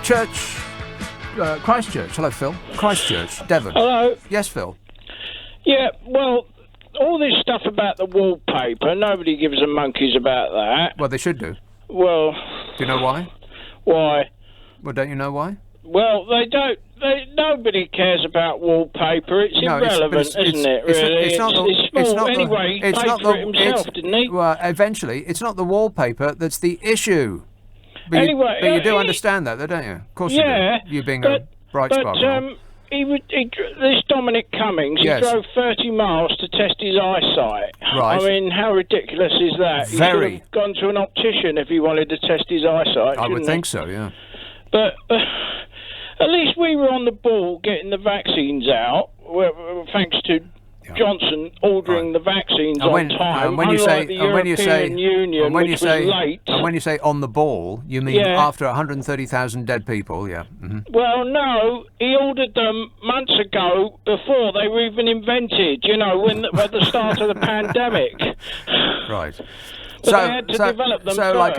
Christchurch. Hello, Phil. Christchurch, Devon. Hello. Yes, Phil. Yeah, well, all this stuff about the wallpaper, nobody gives a monkeys about that. Well, they should do. Well... Do you know why? Why? Well, don't you know why? Well, they don't. Nobody cares about wallpaper. It's irrelevant, isn't it? Really, it's not. Anyway, he paid for it himself, didn't he? Well, eventually, it's not the wallpaper that's the issue. But anyway, you do understand that, though, don't you? Of course you do. You being a bright spark. This Dominic Cummings, he drove 30 miles to test his eyesight. Right. I mean, how ridiculous is that? He should have gone to an optician if he wanted to test his eyesight. I would think so, yeah. But at least we were on the ball getting the vaccines out, thanks to Johnson ordering the vaccines on time. And when you say on the ball, you mean after 130,000 dead people? Yeah. Mm-hmm. Well, no, he ordered them months ago before they were even invented. You know, at the start of the pandemic. Right. But they had to develop them first, like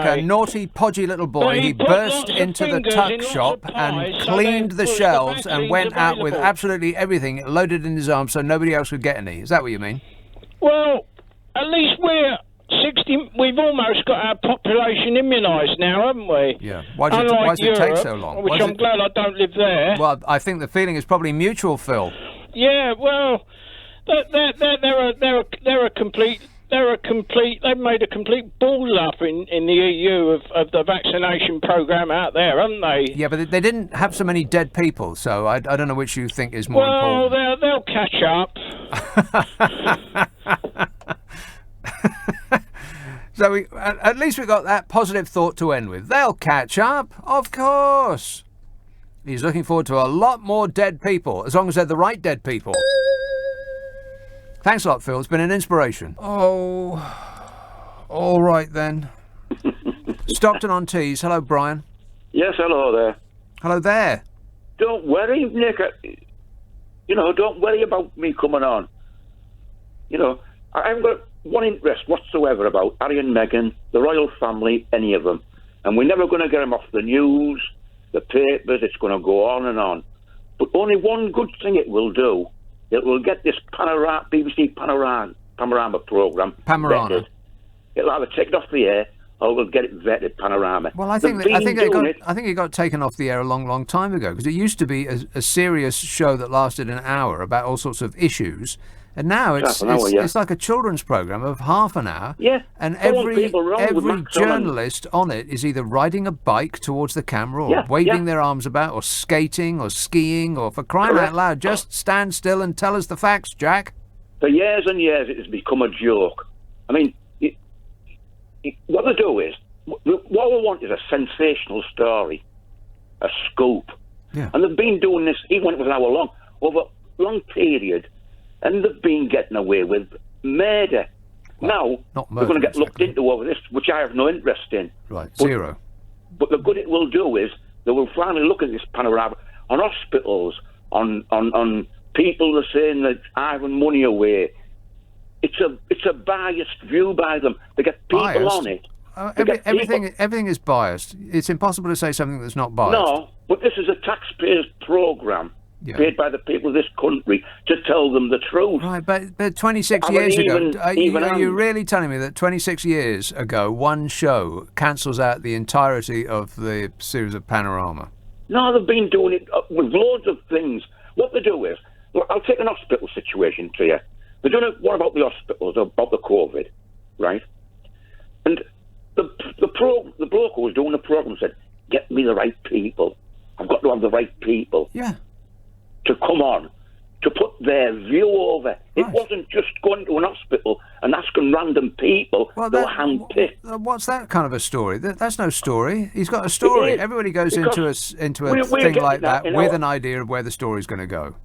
a naughty, podgy little boy, he burst into the tuck shop and cleaned the shelves and went out with absolutely everything loaded in his arms so nobody else would get any. Is that what you mean? Well, at least we're 60. We've almost got our population immunised now, haven't we? Yeah. Why does it take so long? Which I'm glad I don't live there. Well, I think the feeling is probably mutual, Phil. Yeah. Well, they're a complete. They've made a complete ball up in the EU of the vaccination programme out there, haven't they? Yeah, but they didn't have so many dead people, so I don't know which you think is more important. Well, they'll catch up. So at least we got that positive thought to end with. They'll catch up, of course. He's looking forward to a lot more dead people, as long as they're the right dead people. Thanks a lot, Phil. It's been an inspiration. Oh, all right then. Stockton-on-Tees. Hello, Brian. Yes, hello there. Hello there. Don't worry, Nick. Don't worry about me coming on. I haven't got one interest whatsoever about Harry and Meghan, the royal family, any of them. And we're never going to get them off the news, the papers. It's going to go on and on. But only one good thing it will do. It will get this BBC Panorama programme vetted. It'll either take it off the air or we'll get it vetted, Panorama. Well, I think it got taken off the air a long, long time ago, because it used to be a serious show that lasted an hour about all sorts of issues. And now it's like a children's programme of half an hour. Yeah. And every journalist on it is either riding a bike towards the camera or waving their arms about or skating or skiing or, for crying out loud, just stand still and tell us the facts, Jack. For years and years it has become a joke. I mean, what they do is, what we want is a sensational story, a scoop. Yeah. And they've been doing this, even when it was an hour long, over a long period. And they've been getting away with murder. Well, now, we're going to get looked into over this, which I have no interest in. Right, zero. But the good it will do is, they will finally look at this panorama on hospitals, on people that are saying that hiving money away. It's a biased view by them. They get people on it. Everything is biased. It's impossible to say something that's not biased. No, but this is a taxpayers' programme. Yeah. Paid by the people of this country to tell them the truth. Right, but 26 years ago, are you really telling me that 26 years ago, one show cancels out the entirety of the series of Panorama? No, they've been doing it with loads of things. What they do is, look, I'll take an hospital situation to you. They're doing one about the hospitals, about the COVID, right? And the bloke who was doing the programme said, get me the right people. I've got to have the right people. Yeah. To come on, to put their view over. It wasn't just going to an hospital and asking random people. They were handpicked. What's that kind of a story? That's no story. He's got a story. Everybody goes into a thing like that with an idea of where the story's going to go.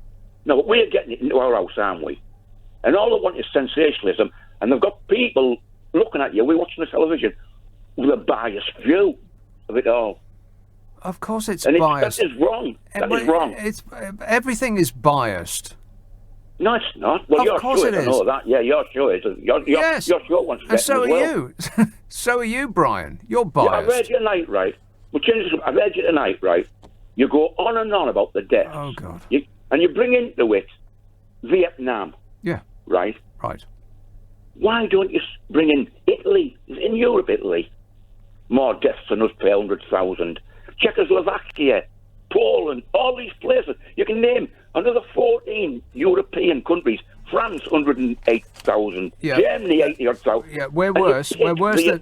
No, but we're getting it into our house, aren't we? And all they want is sensationalism. And they've got people looking at you. We're watching the television with a biased view of it all. Of course it's biased. That is wrong. That is wrong. Everything is biased. No, it's not. Well, of course it is. I know that. Yeah, you're sure it is. Your show wants to and so are you. So are you, Brian. You're biased. Yeah, I read your night, right? I read you tonight, right? You go on and on about the deaths. Oh, God. And you bring into it Vietnam. Yeah. Right? Right. Why don't you bring in Italy? In Europe, Italy. More deaths than us per 100,000. Czechoslovakia, Poland, all these places. You can name another 14 European countries. France, 108,000. Yeah. Germany, 80,000. Yeah, we're worse. We're worse than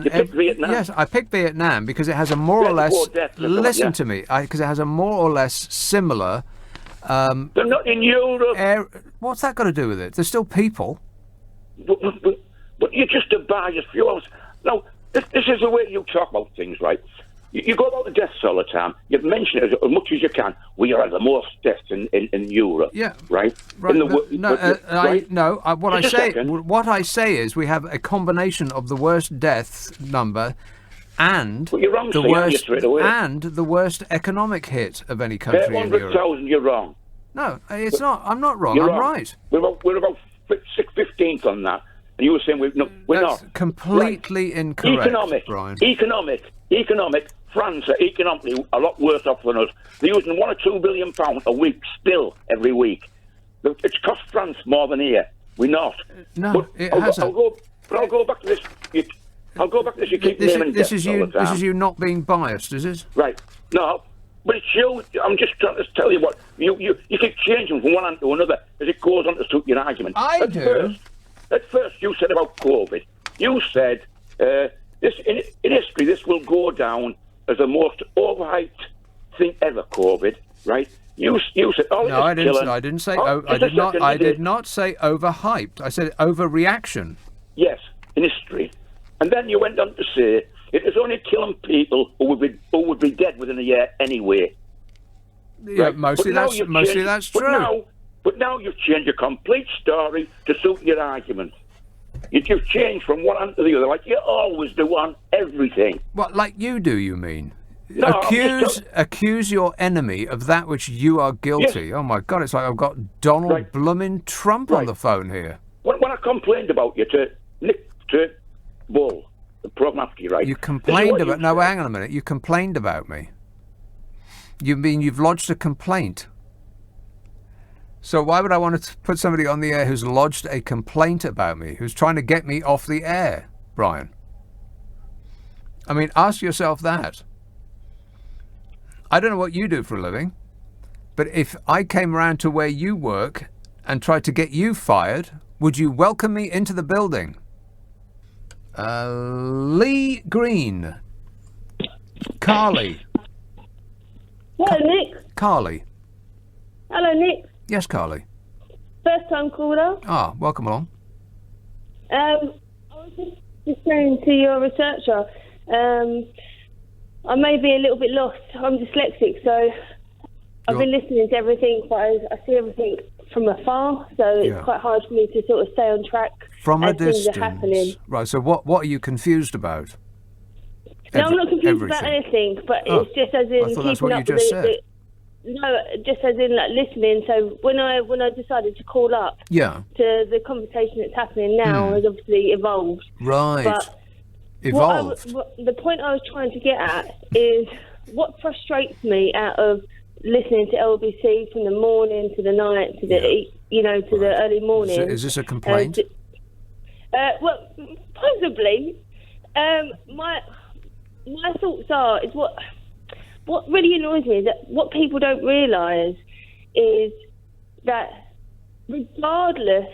Vietnam. Yes, I picked Vietnam because it has a more or less. Listen to me, because it has a more or less similar. They're not in Europe. What's that got to do with it? There's still people. But you're just a biased view. Now, this is the way you talk about things, right? You go about the deaths all the time. You mention it as much as you can. We are the most deaths in Europe. Yeah. Right. What I say is we have a combination of the worst death number and the worst economic hit of any country in Europe. 100,000. You're wrong. No, it's not. I'm not wrong. I'm right. We're about 15th on that. And you were saying we're That's not. Completely incorrect, Brian. Economic. France are economically a lot worse off than us. They're using £1 or £2 billion a week still every week. It's cost France more than here. We're not. No, but it hasn't. I'll go back to this. I'll go back to this. You keep naming this is all you. the time. This is you not being biased, is it? Right. No, but it's you. I'm just trying to tell you what you keep changing from one hand to another as it goes on to suit your argument. At first, you said about COVID. You said this in history. This will go down as the most overhyped thing ever. COVID, right? You said, "Oh, no, I didn't. I didn't say. I did not say overhyped. I said overreaction." Yes, in history, and then you went on to say it is only killing people who would be dead within a year anyway. Yeah, right? mostly that's true. But now you've changed a complete story to suit your argument. You've changed from one hand to the other, like you always do on everything. What, like you do, you mean? No, accuse your enemy of that which you are guilty. Yes. Oh, my God, it's like I've got Donald Bloomin' Trump on the phone here. When I complained about you to Bull, the programme after you, right? You complained about... No, hang on a minute. You complained about me. You mean you've lodged a complaint? So why would I want to put somebody on the air who's lodged a complaint about me, who's trying to get me off the air, Brian? I mean, ask yourself that. I don't know what you do for a living, but if I came around to where you work and tried to get you fired, would you welcome me into the building? Lee Green. Carly. Hello, Nick. Carly. Hello, Nick. Yes, Carly. First time caller. Ah, welcome along. I was just saying to your researcher, I may be a little bit lost. I'm dyslexic, so I've been listening to everything, but I see everything from afar, so it's quite hard for me to sort of stay on track from a distance. Things are happening. Right, so what are you confused about? No, I'm not confused about anything, but it's just as in keeping up with No, just as in like listening. So when I decided to call up, to the conversation that's happening now has obviously evolved. Right. But evolved. The point I was trying to get at is what frustrates me out of listening to LBC from the morning to the night to the to the early morning. Is this a complaint? Well, possibly. My thoughts are what really annoys me is that what people don't realise is that regardless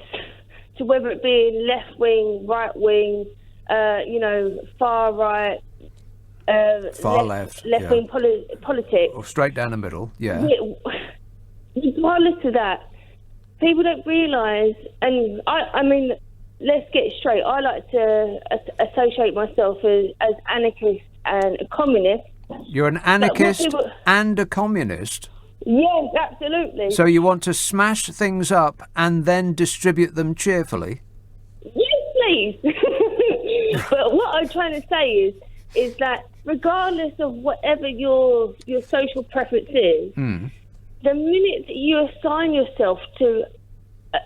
to whether it be left wing, right wing, far right, far left wing politics, or straight down the middle, regardless of that, people don't realise, and I mean, let's get it straight. I like to associate myself as anarchist and a communist. You're an anarchist and a communist? Yes, absolutely. So you want to smash things up and then distribute them cheerfully? Yes, please. But what I'm trying to say is that regardless of whatever your social preference is, the minute that you assign yourself to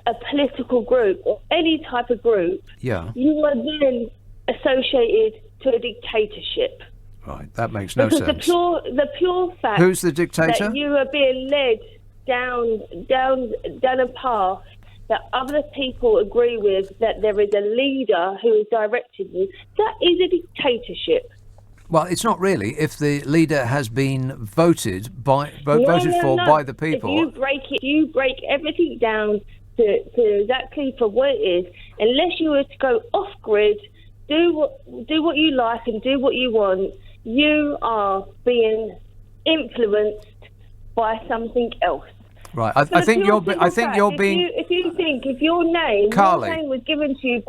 a political group or any type of group, you are then associated to a dictatorship. Right, that makes no because sense. The pure fact. Who's the dictator? That you are being led down a path that other people agree with, that there is a leader who is directing you. That is a dictatorship. Well, it's not really if the leader has been voted for by the people. If you break everything down to exactly for what it is, unless you were to go off grid, do what you like and do what you want, you are being influenced by something else. Right, I think you're being. If your name was given to you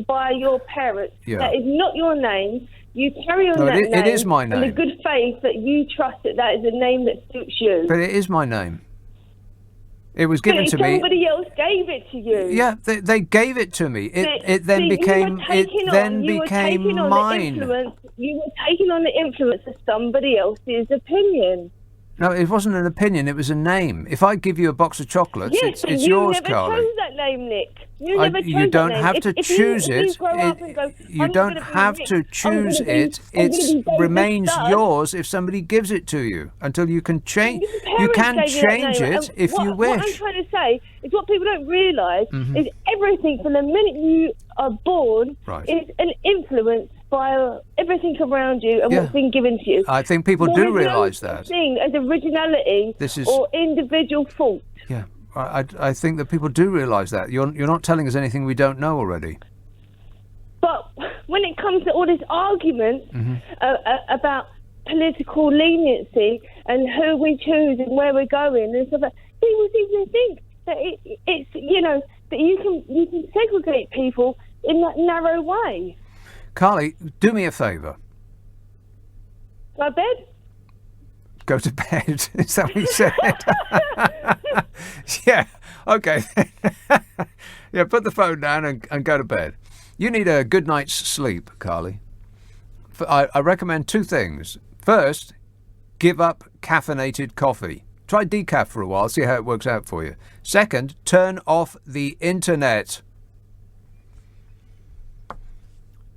by your parents, that is not your name. You carry on that name. It is my name. In the good faith that you trust that is a name that suits you. But it is my name. It was given to me. Somebody else gave it to you. Yeah, they gave it to me. It then became mine. You were taking on the influence of somebody else's opinion. No, it wasn't an opinion. It was a name. If I give you a box of chocolates, it's yours, Carly. You never chose that name, Nick. You don't have to choose it. You don't have to choose it. It remains yours if somebody gives it to you until you can change. You can change it if you wish. What I'm trying to say is what people don't realise is everything from the minute you are born is an influence by everything around you and what's been given to you. I think people do realise that. Thing as originality or individual fault. Yeah, I think that people do realise that. You're not telling us anything we don't know already. But when it comes to all this argument about political leniency and who we choose and where we're going and stuff, people seem to think that it's that you can segregate people in that narrow way. Carly, do me a favour. Go to bed? Go to bed. Is that what you said? Yeah. Okay. Yeah, put the phone down and go to bed. You need a good night's sleep, Carly. I recommend two things. First, give up caffeinated coffee. Try decaf for a while, see how it works out for you. Second, turn off the internet.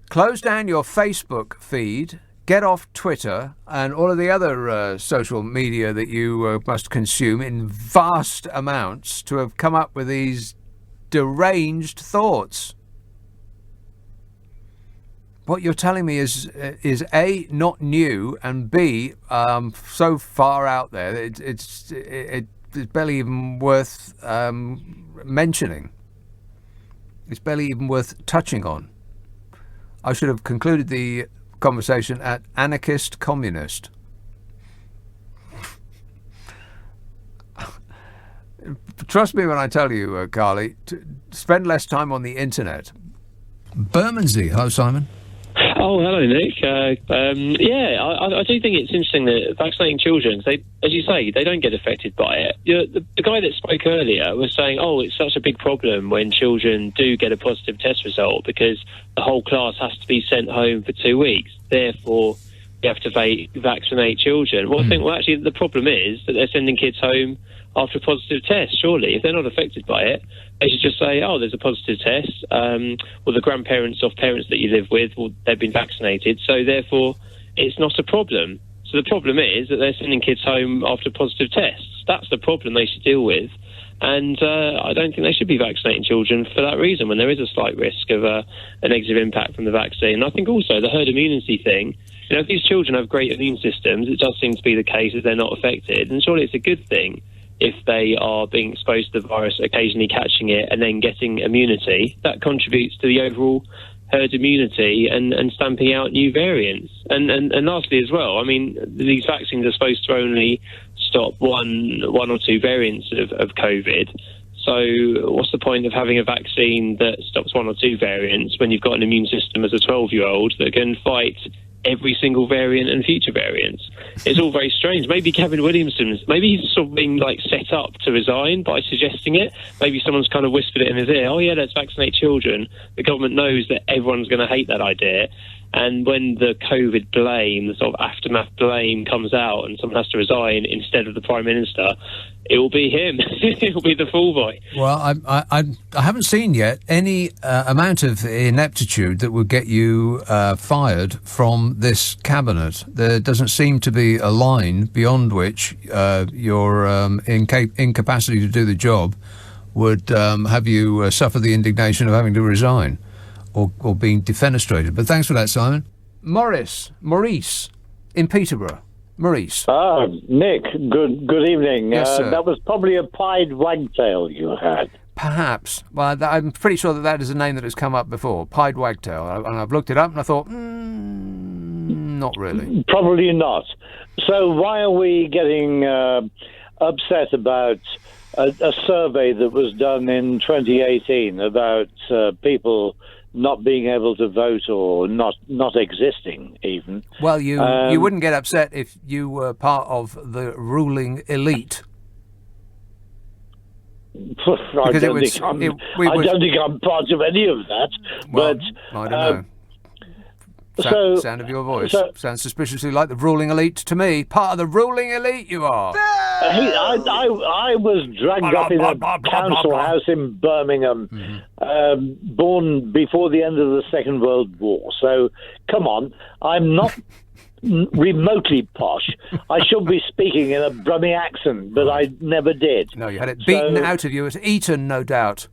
Close down your Facebook feed, get off Twitter and all of the other social media that you must consume in vast amounts to have come up with these deranged thoughts. What you're telling me is A, not new, and B, so far out there that it's barely even worth mentioning. It's barely even worth touching on. I should have concluded the conversation at anarchist communist. Trust me when I tell you, Carly, to spend less time on the internet. Bermondsey. Hello, Simon. Oh, hello, Nick. I do think it's interesting that vaccinating children, as you say, they don't get affected by it. The guy that spoke earlier was saying, it's such a big problem when children do get a positive test result because the whole class has to be sent home for 2 weeks. Therefore, we have to vaccinate children. Well, I think, actually, the problem is that they're sending kids home after a positive test, surely. If they're not affected by it, they should just say, there's a positive test. Well, the grandparents of parents that you live with, they've been vaccinated, so therefore it's not a problem. So the problem is that they're sending kids home after positive tests. That's the problem they should deal with. And I don't think they should be vaccinating children for that reason when there is a slight risk of a negative impact from the vaccine. And I think also the herd immunity thing, if these children have great immune systems, it does seem to be the case that they're not affected. And surely it's a good thing if they are being exposed to the virus, occasionally catching it and then getting immunity. That contributes to the overall herd immunity and stamping out new variants. And lastly as well, these vaccines are supposed to only stop one or two variants of COVID. So what's the point of having a vaccine that stops one or two variants when you've got an immune system as a 12-year-old that can fight every single variant and future variants? It's all very strange. Maybe Kevin Williamson, maybe he's sort of being set up to resign by suggesting it. Maybe someone's kind of whispered it in his ear, let's vaccinate children. The government knows that everyone's going to hate that idea. And when the COVID blame, the sort of aftermath blame comes out and someone has to resign instead of the Prime Minister, it will be him. It will be the fall boy. Well, I haven't seen yet any amount of ineptitude that would get you fired from this cabinet. There doesn't seem to be a line beyond which your incapacity to do the job would have you suffer the indignation of having to resign or being defenestrated. But thanks for that, Simon. Maurice in Peterborough. Maurice. Nick, good evening. Yes, sir. That was probably a pied wagtail you had. Perhaps. Well, I'm pretty sure that is a name that has come up before, pied wagtail. And I've looked it up and I thought, not really. Probably not. So why are we getting upset about a survey that was done in 2018 about people not being able to vote or not existing even? Well, you wouldn't get upset if you were part of the ruling elite. I don't think I'm part of any of that. Well, but I don't know. Sound of your voice sounds suspiciously like the ruling elite to me. Part of the ruling elite, you are. I was dragged up in a council house in Birmingham, born before the end of the Second World War. So, come on, I'm not remotely posh. I should be speaking in a Brummie accent, but I never did. No, you had it beaten out of you at Eton, no doubt.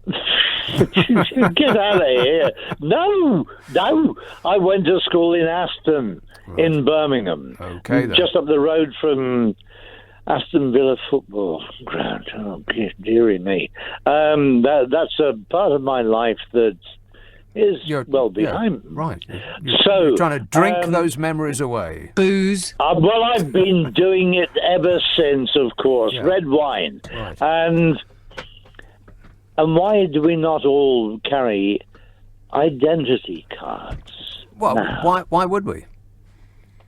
Get out of here. No. I went to school in Aston, in Birmingham. Okay, then. Just up the road from Aston Villa football ground. Oh, dearie me. That's a part of my life that is behind. Right. You're trying to drink those memories away. Booze. Well, I've been doing it ever since, of course. Yeah. Red wine. Right. And why do we not all carry identity cards? Well, now? Why would we?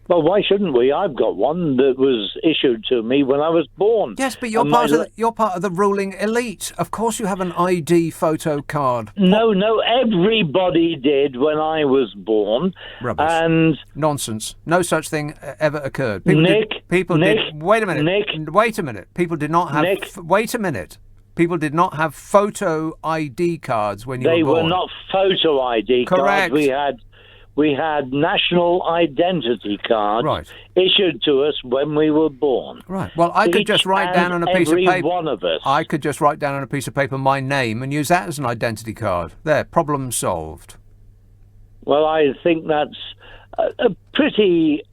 Well, why shouldn't we? I've got one that was issued to me when I was born. Yes, but you're part of the ruling elite. Of course you have an ID photo card. No, everybody did when I was born. Rubbish. And nonsense. No such thing ever occurred. Wait a minute. People did not have... Wait a minute. People did not have photo ID cards when you were born. They were not photo ID Correct. cards. We had national identity cards issued to us when we were born. Right. Well, I could just write down on a piece of paper. One of us. I could just write down on a piece of paper my name and use that as an identity card. There, problem solved. Well, I think that's a pretty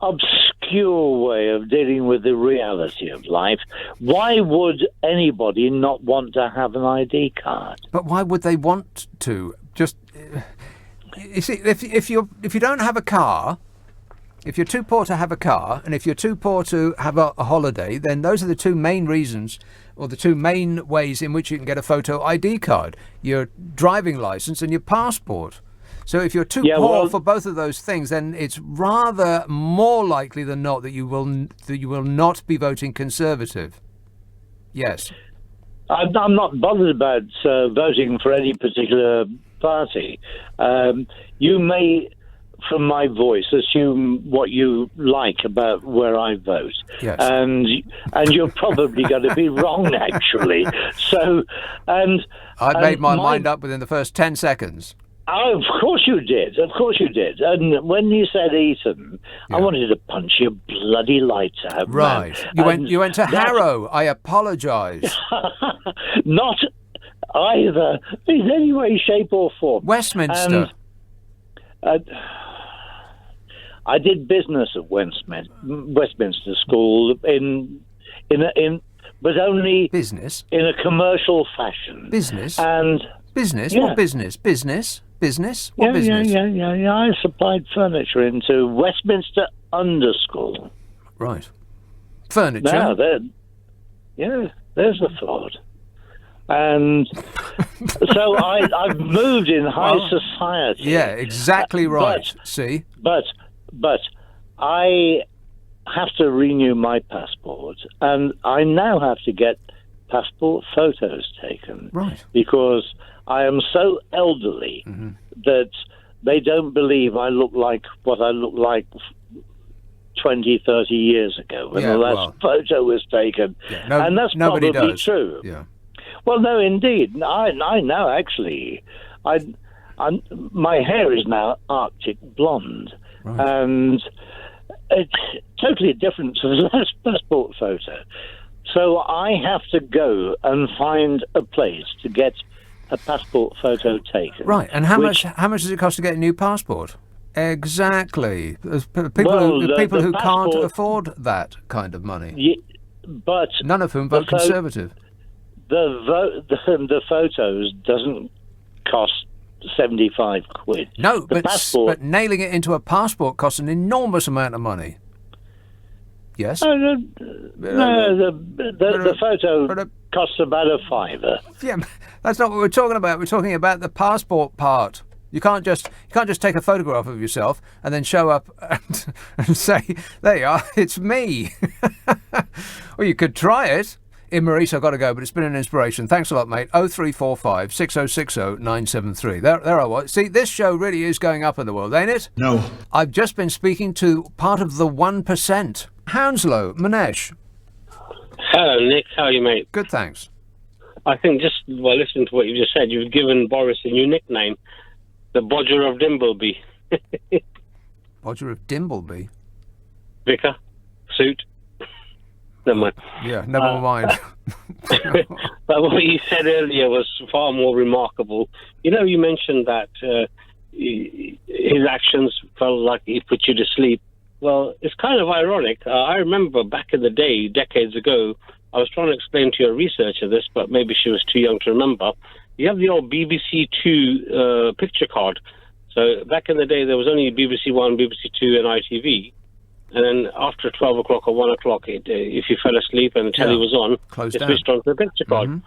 obscure way of dealing with the reality of life. Why would anybody not want to have an ID card? But why would they want to? Just you see, if you don't have a car, if you're too poor to have a car, and if you're too poor to have a holiday, then those are the two main reasons, or the two main ways in which you can get a photo ID card: your driving license and your passport. So if you're too poor for both of those things, then it's rather more likely than not that you will not be voting Conservative. Yes. I'm not bothered about voting for any particular party. You may, from my voice, assume what you like about where I vote. Yes. And you're probably going to be wrong, actually. So, I made my mind up within the first 10 seconds. Oh, of course you did. And when you said Eton, I wanted to punch your bloody lights out. Right. Man. You went to Harrow. I apologise. Not either in any way, shape or form. Westminster. I did business at Westminster School but only business in a commercial fashion. Business. And business. Yeah. What business? Business. What business? Yeah. I supplied furniture into Westminster Underschool. Right. Furniture. Now, there's the thought. And so I've moved in high society. Yeah, exactly right. But I have to renew my passport, and I now have to get passport photos taken. Right. Because I am so elderly that they don't believe I look like what I looked like 20, 30 years ago when the last photo was taken. Yeah, and that's probably true. Yeah. Well, no, indeed. I know, actually. My hair is now Arctic blonde. Right. And it's totally different to the last passport photo. So I have to go and find a place to get a passport photo taken. Right, and how much does it cost to get a new passport? Exactly. There's people who can't afford that kind of money. Yeah, but none of whom vote Conservative. The photos doesn't cost 75 quid. No, but nailing it into a passport costs an enormous amount of money. Yes? The photo costs about a fiver. Yeah, that's not what we're talking about. We're talking about the passport part. You can't just take a photograph of yourself and then show up and say, there you are, it's me. Well, you could try it. Maurice, I've got to go, but it's been an inspiration. Thanks a lot, mate. 0345 6060 973. There I was. See, this show really is going up in the world, ain't it? No. I've just been speaking to part of the 1%. Hounslow, Manesh. Hello, Nick. How are you, mate? Good, thanks. I think just by listening to what you just said, you've given Boris a new nickname, the Bodger of Dimbleby. Bodger of Dimbleby? Vicar? Suit? Never mind. Yeah, never mind. But what you said earlier was far more remarkable. You know, you mentioned that his actions felt like he put you to sleep. Well, it's kind of ironic. I remember back in the day, decades ago, I was trying to explain to your researcher this, but maybe she was too young to remember. You have the old BBC Two picture card. So back in the day, there was only BBC One, BBC Two, and ITV. And then after 12 o'clock or 1 o'clock, if you fell asleep and the telly was on, it switched on to the picture card. Mm-hmm.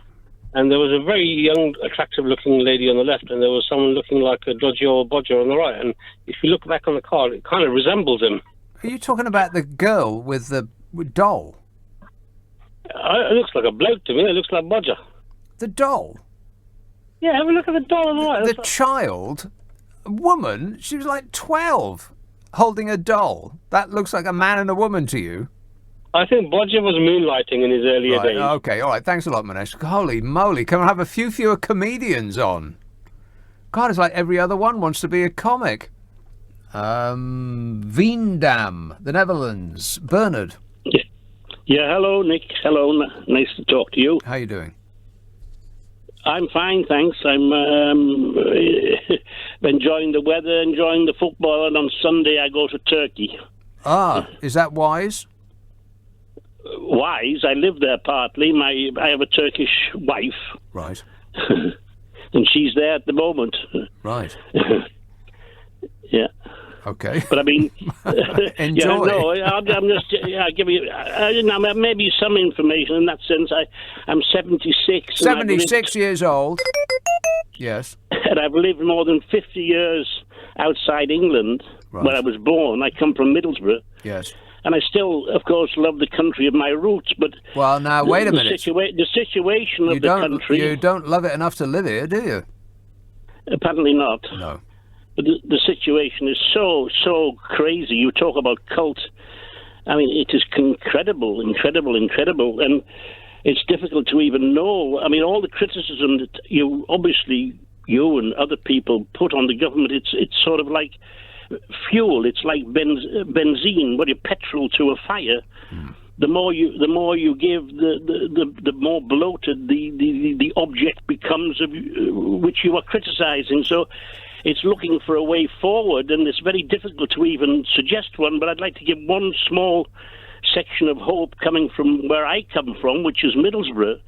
And there was a very young, attractive-looking lady on the left, and there was someone looking like a dodgy old bodger on the right. And if you look back on the card, it kind of resembles him. Are you talking about the girl with the doll? It looks like a bloke to me. It looks like Bodger. The doll? Yeah, have a look at the doll on the right. The child, woman, she was like 12, holding a doll. That looks like a man and a woman to you? I think Bodger was moonlighting in his earlier days. Okay, all right. Thanks a lot, Manesh. Holy moly, can we have a few fewer comedians on? God, it's like every other one wants to be a comic. Veendam, the Netherlands. Bernard. Yeah, hello, Nick. Hello, nice to talk to you. How you doing? I'm fine, thanks. I'm enjoying the weather, enjoying the football, and on Sunday I go to Turkey. Ah, is that wise? Wise? I live there partly. I have a Turkish wife. Right. And she's there at the moment. Right. Yeah. Okay. But I mean, enjoy. I'm just giving you maybe some information in that sense. I'm 76. 76 years old. Yes. And I've lived more than 50 years outside England, where I was born. I come from Middlesbrough. Yes. And I still, of course, love the country of my roots. But well, now wait a minute. The situation of the country. You don't love it enough to live here, do you? Apparently not. No. But the situation is so crazy. You talk about cult. I mean, it is incredible. And it's difficult to even know. I mean, all the criticism that you and other people put on the government, it's sort of like fuel. It's like benzene, petrol to a fire. Mm. The more you give, the more bloated the object becomes of which you are criticizing. So it's looking for a way forward, and it's very difficult to even suggest one, but I'd like to give one small section of hope coming from where I come from, which is Middlesbrough,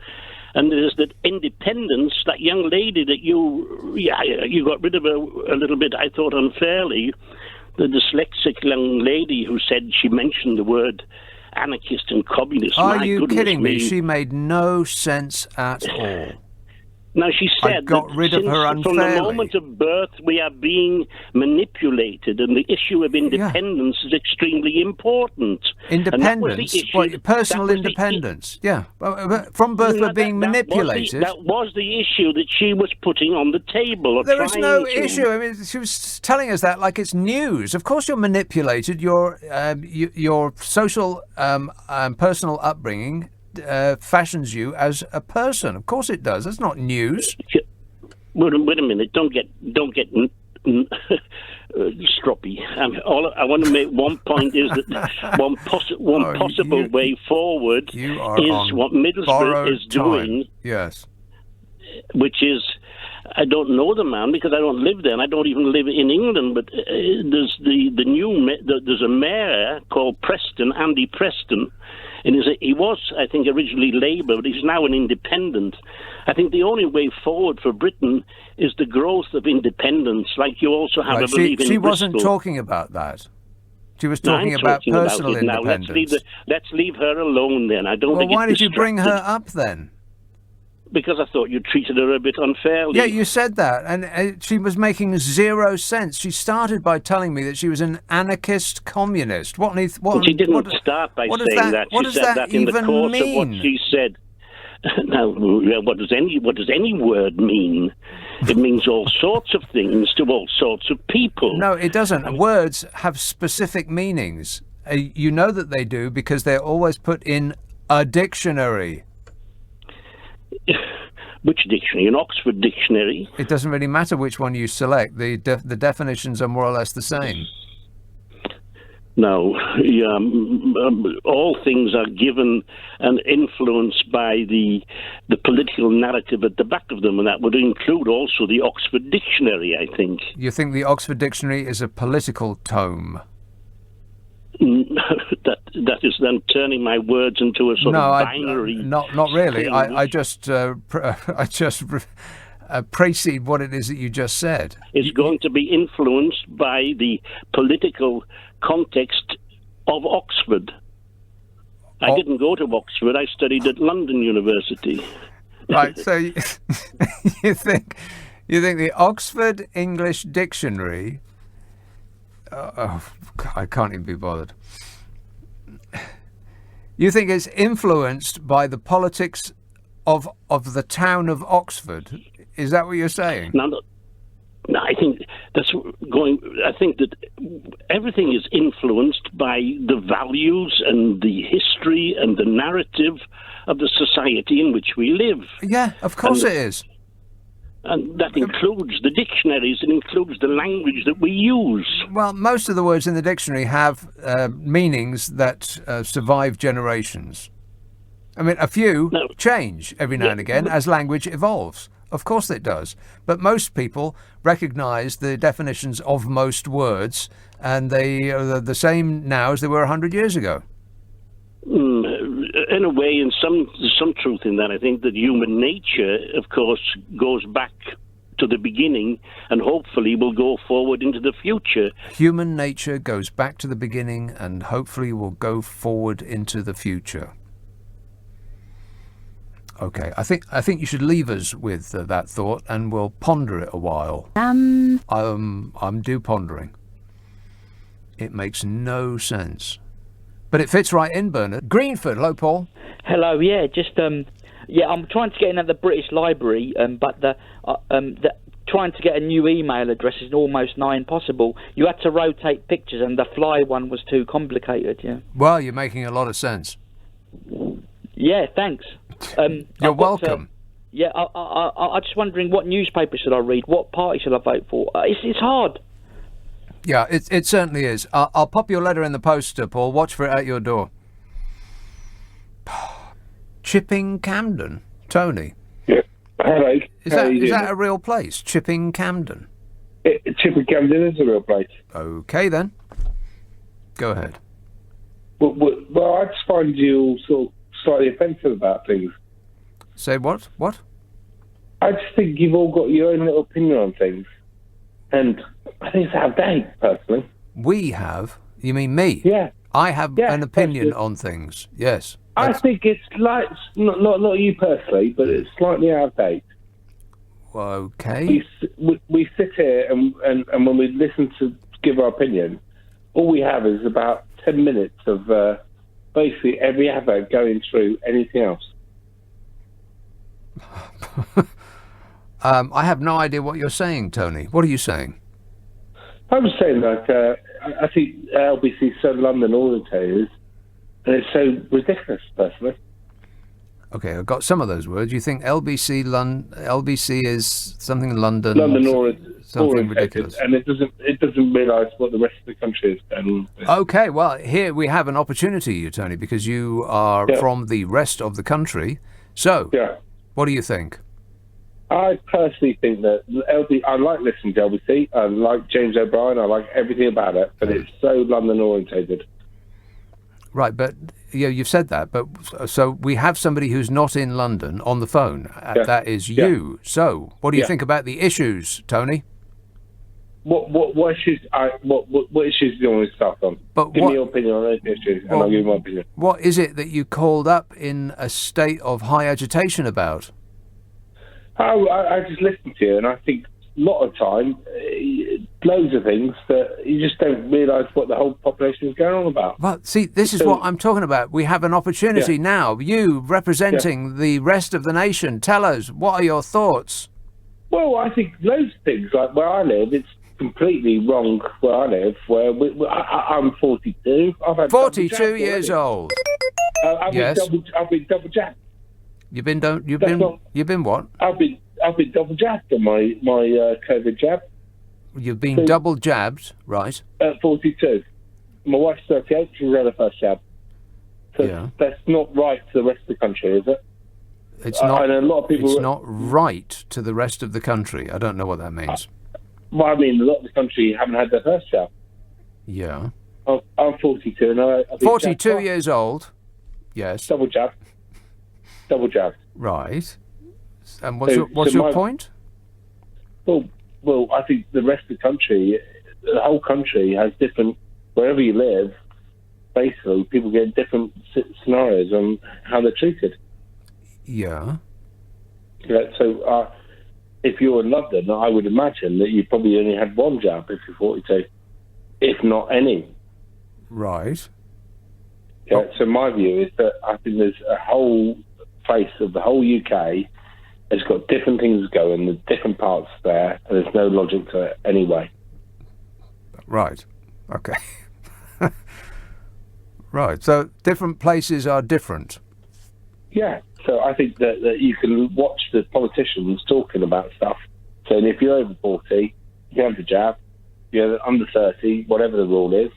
and there's that independence, that young lady that you got rid of a little bit, I thought, unfairly, the dyslexic young lady who said she mentioned the word anarchist and communist. Are you kidding me? She made no sense at all. Now, she said I got rid of her unfairly. From the moment of birth, we are being manipulated, and the issue of independence is extremely important. Independence? Personal independence? From birth, we're being manipulated. That was the issue that she was putting on the table. There is no issue. I mean, she was telling us that like it's news. Of course you're manipulated. Your social personal upbringing fashions you as a person. Of course it does. That's not news. Wait a minute. Don't get stroppy. I want to make one point is that one possible way forward is what Middlesbrough is doing. Yes. Which is, I don't know the man because I don't live there, and I don't even live in England. But there's a mayor called Preston, Andy Preston, and he was, I think, originally Labour, but he's now an independent. I think the only way forward for Britain is the growth of independence, like you also have, I believe, in She Bristol. wasn't talking about that. She was talking about personal independence. Now, let's leave her alone then. I don't think. Well, why did you bring her up then? Because I thought you treated her a bit unfairly. Yeah, you said that, and she was making zero sense. She started by telling me that she was an anarchist communist. She didn't start by saying that. She said that in the course of what she said. Now, what does any word mean? It means all sorts of things to all sorts of people. No, it doesn't. Words have specific meanings. You know that they do because they're always put in a dictionary. Which dictionary? An Oxford dictionary? It doesn't really matter which one you select. The definitions are more or less the same. No, all things are given and influenced by the political narrative at the back of them, and that would include also the Oxford Dictionary, I think. You think the Oxford Dictionary is a political tome? That is then turning my words into a sort of binary. Not really. I just precede what it is that you just said. It's going to be influenced by the political context of Oxford. I didn't go to Oxford. I studied at London University. Right. So you think the Oxford English Dictionary? I can't even be bothered. You think it's influenced by the politics of the town of Oxford? Is that what you're saying? No, I think that's going. I think that everything is influenced by the values and the history and the narrative of the society in which we live. Yeah, of course it is. And that includes the dictionaries, it includes the language that we use. Well, most of the words in the dictionary have meanings that survive generations. I mean, a few change every now and again as language evolves. Of course it does. But most people recognise the definitions of most words, and they are the same now as they were 100 years ago. In a way, and there's some truth in that. I think that human nature, of course, goes back to the beginning and hopefully will go forward into the future. Human nature goes back to the beginning and hopefully will go forward into the future. Okay, I think you should leave us with that thought, and we'll ponder it a while. I'm due pondering. It makes no sense. But it fits right in, Bernard. Greenford, hello, Paul. Hello, yeah, I'm trying to get in at the British Library, but trying to get a new email address is almost nigh impossible. You had to rotate pictures, and the fly one was too complicated, yeah. Well, you're making a lot of sense. Yeah, thanks. You're welcome. I'm just wondering, what newspaper should I read? What party should I vote for? It's hard. Yeah, it certainly is. I'll pop your letter in the post, Paul. Watch for it at your door. Chipping Camden, Tony. Yeah. Hello. Is that a real place? Chipping Camden. Chipping Camden is a real place. Okay then. Go ahead. Well, I just find you all sort of slightly offensive about things. Say what? What? I just think you've all got your own little opinion on things. And I think it's out of date, personally. We have? You mean me? Yeah. I have an opinion on things, yes. I think it's like, not you personally, but it's slightly out of date. Okay. We sit here and when we listen to give our opinion, all we have is about 10 minutes of basically every advert going through anything else. I have no idea what you're saying, Tony. What are you saying? I was saying that I think LBC is so London orientated, and it's so ridiculous, personally. Okay, I've got some of those words. You think LBC is something London something ridiculous, and it doesn't realise what the rest of the country is going on. Okay, well, here we have an opportunity, you Tony, because you are from the rest of the country. So, what do you think? I personally think that I like listening to LBC. I like James O'Brien. I like everything about it, but it's so London orientated. Right, but you've said that. But so we have somebody who's not in London on the phone. That is you. So, what do you think about the issues, Tony? What issues? What issues do you want to start on? Give me your opinion on those issues, and I'll give you my opinion. What is it that you called up in a state of high agitation about? I just listen to you, and I think a lot of time, loads of things that you just don't realise what the whole population is going on about. Well, see, this is what I'm talking about. We have an opportunity now. You, representing the rest of the nation, tell us, what are your thoughts? Well, I think loads of things. Like where I live, it's completely wrong where I live. I'm 42. I've had 42 years old. I've been double jabbed. You've been what? I've been double jabbed on my COVID jab. You've been double jabbed, right? At 42. My wife's 38. She's had her first jab. So that's not right to the rest of the country, is it? It's not. I know a lot of people. It's not right to the rest of the country. I don't know what that means. Well, I mean, a lot of the country haven't had their first jab. Yeah. I'm 42 and I've been 42 years old. Yes. Double jab. Right. And what's your point? Well, I think the rest of the country, the whole country has different. Wherever you live, basically, people get different scenarios on how they're treated. Yeah. So, if you're in London, I would imagine that you probably only had one jab if you're 42, if not any. Right. Yeah. So my view is that I think there's a whole face of the whole UK has got different things going, there's different parts there, and there's no logic to it anyway. Right. Okay. Right. So different places are different. Yeah. So I think that you can watch the politicians talking about stuff. So if you're over 40, you have the jab. You're under 30, whatever the rule is.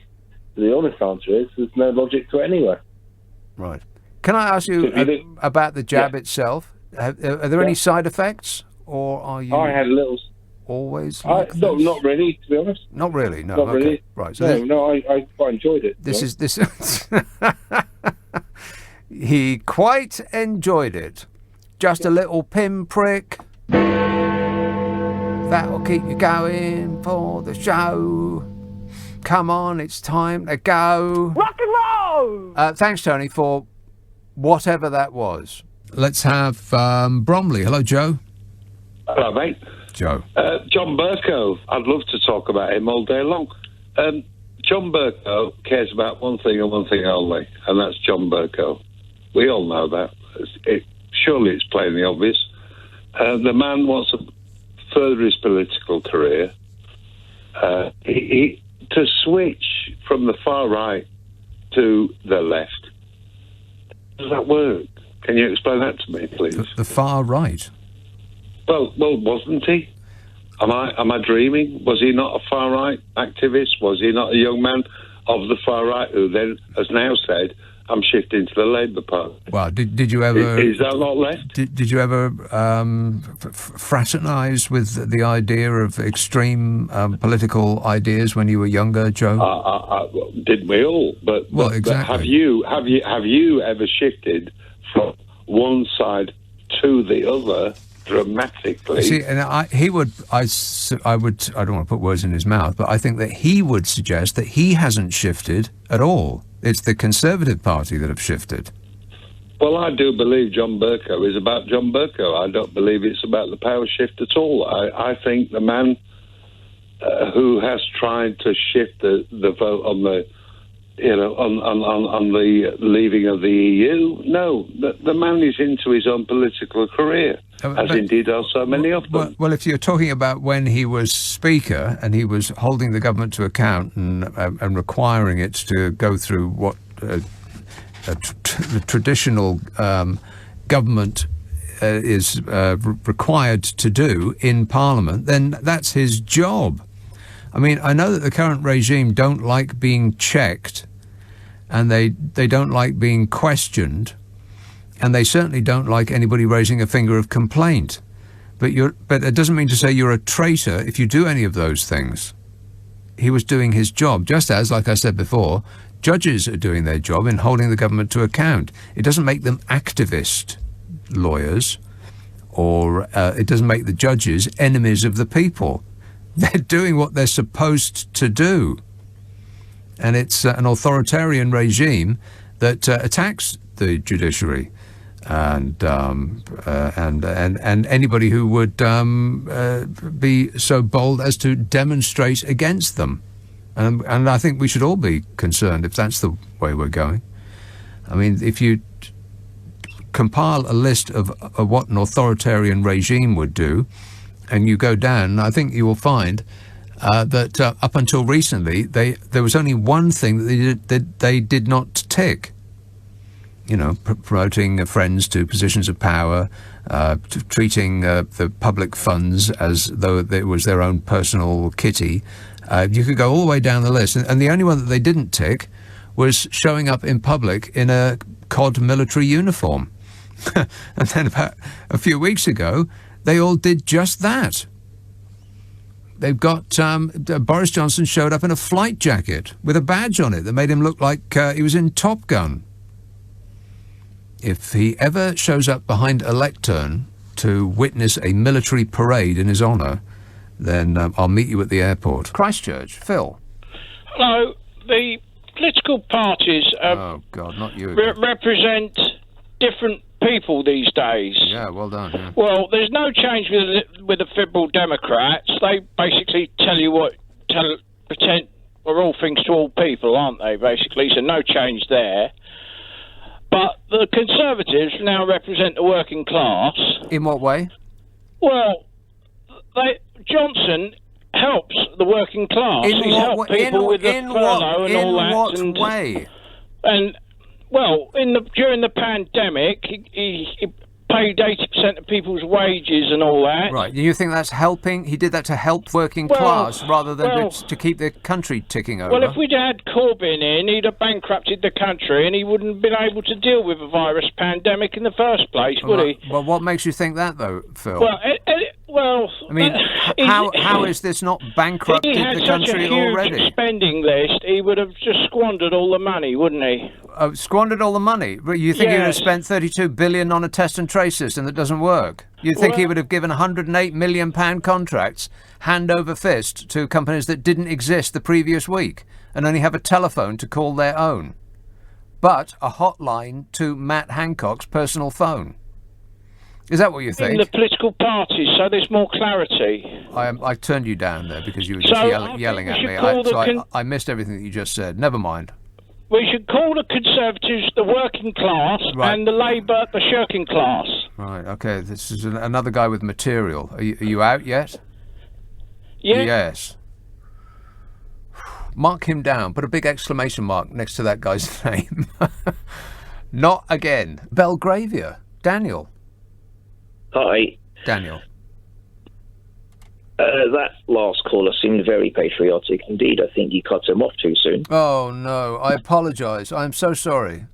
The honest answer is there's no logic to it anyway. Right. Can I ask you about the jab itself? Are there any side effects, or are you? I had a little. Always. Not really, to be honest. Not really. No. Not okay. really. Right. So I quite enjoyed it. This. He quite enjoyed it. Just a little pinprick. That'll keep you going for the show. Come on, it's time to go. Rock and roll! Thanks, Tony, for whatever that was. Let's have Bromley. Hello, Joe. Hello, mate. Joe. John Bercow. I'd love to talk about him all day long. John Bercow cares about one thing and one thing only, and that's John Bercow. We all know that. Surely it's plainly obvious. The man wants to further his political career. To switch from the far right to the left, does that work? Can you explain that to me, please? The far right? Well, wasn't he? Am I dreaming? Was he not a far right activist? Was he not a young man of the far right who then has now said, I'm shifting to the Labour Party? Well, did you ever... Is that not left? Did you ever fraternise with the idea of extreme political ideas when you were younger, Joe? Didn't we all? But exactly. But have you ever shifted from one side to the other dramatically? See, and I don't want to put words in his mouth, but I think that he would suggest that he hasn't shifted at all. It's the Conservative Party that have shifted. Well, I do believe John Bercow is about John Bercow. I don't believe it's about the power shift at all. I think the man who has tried to shift the vote on the, on the leaving of the EU, no, the man is into his own political career, as indeed are so many of them. Well, if you're talking about when he was Speaker and he was holding the government to account and requiring it to go through what the traditional government is required to do in Parliament, then that's his job. I mean, I know that the current regime don't like being checked, and they don't like being questioned, and they certainly don't like anybody raising a finger of complaint. But it doesn't mean to say you're a traitor if you do any of those things. He was doing his job, just as, like I said before, judges are doing their job in holding the government to account. It doesn't make them activist lawyers, or it doesn't make the judges enemies of the people. They're doing what they're supposed to do. And it's an authoritarian regime that attacks the judiciary and anybody who would be so bold as to demonstrate against them. And I think we should all be concerned if that's the way we're going. I mean, if you compile a list of what an authoritarian regime would do, and you go down, I think you will find that up until recently, there was only one thing that they did not tick. You know, promoting friends to positions of power, treating the public funds as though it was their own personal kitty. You could go all the way down the list. And the only one that they didn't tick was showing up in public in a COD military uniform. And then about a few weeks ago, they all did just that. They've got Boris Johnson showed up in a flight jacket with a badge on it that made him look like he was in Top Gun. If he ever shows up behind a lectern to witness a military parade in his honour, then I'll meet you at the airport. Christchurch, Phil. Hello. The political parties oh God, not you represent different people these days. Yeah, well done. Yeah. Well, there's no change with the Liberal Democrats. They basically pretend we're all things to all people, aren't they, basically? So no change there. But the Conservatives now represent the working class. In what way? Well, Johnson helps the working class. He's helped people with the furlough and all that. In what way? And well, during the pandemic, he paid 80% of people's wages and all that. Right. You think that's helping? He did that to help working class rather than to keep the country ticking over? Well, if we'd had Corbyn in, he'd have bankrupted the country and he wouldn't have been able to deal with a virus pandemic in the first place, would he? Well, what makes you think that, though, Phil? Well, I mean, how is this not bankrupted the country already? If he had such a huge spending list, he would have just squandered all the money, wouldn't he? Squandered all the money? You think he would have spent $32 billion on a test and trace system that doesn't work? You think he would have given £108 million contracts hand over fist to companies that didn't exist the previous week and only have a telephone to call their own, but a hotline to Matt Hancock's personal phone? Is that what you think? In the political parties, so there's more clarity. I turned you down there because you were just yelling at me. I missed everything that you just said. Never mind. We should call the Conservatives the working class and the Labour the shirking class. Right, okay. This is another guy with material. Are you out yet? Yeah. Yes. Mark him down. Put a big exclamation mark next to that guy's name. Not again. Belgravia. Daniel. Hi. Daniel. That last caller seemed very patriotic indeed. I think you cut him off too soon. Oh, no. I apologise. I'm so sorry.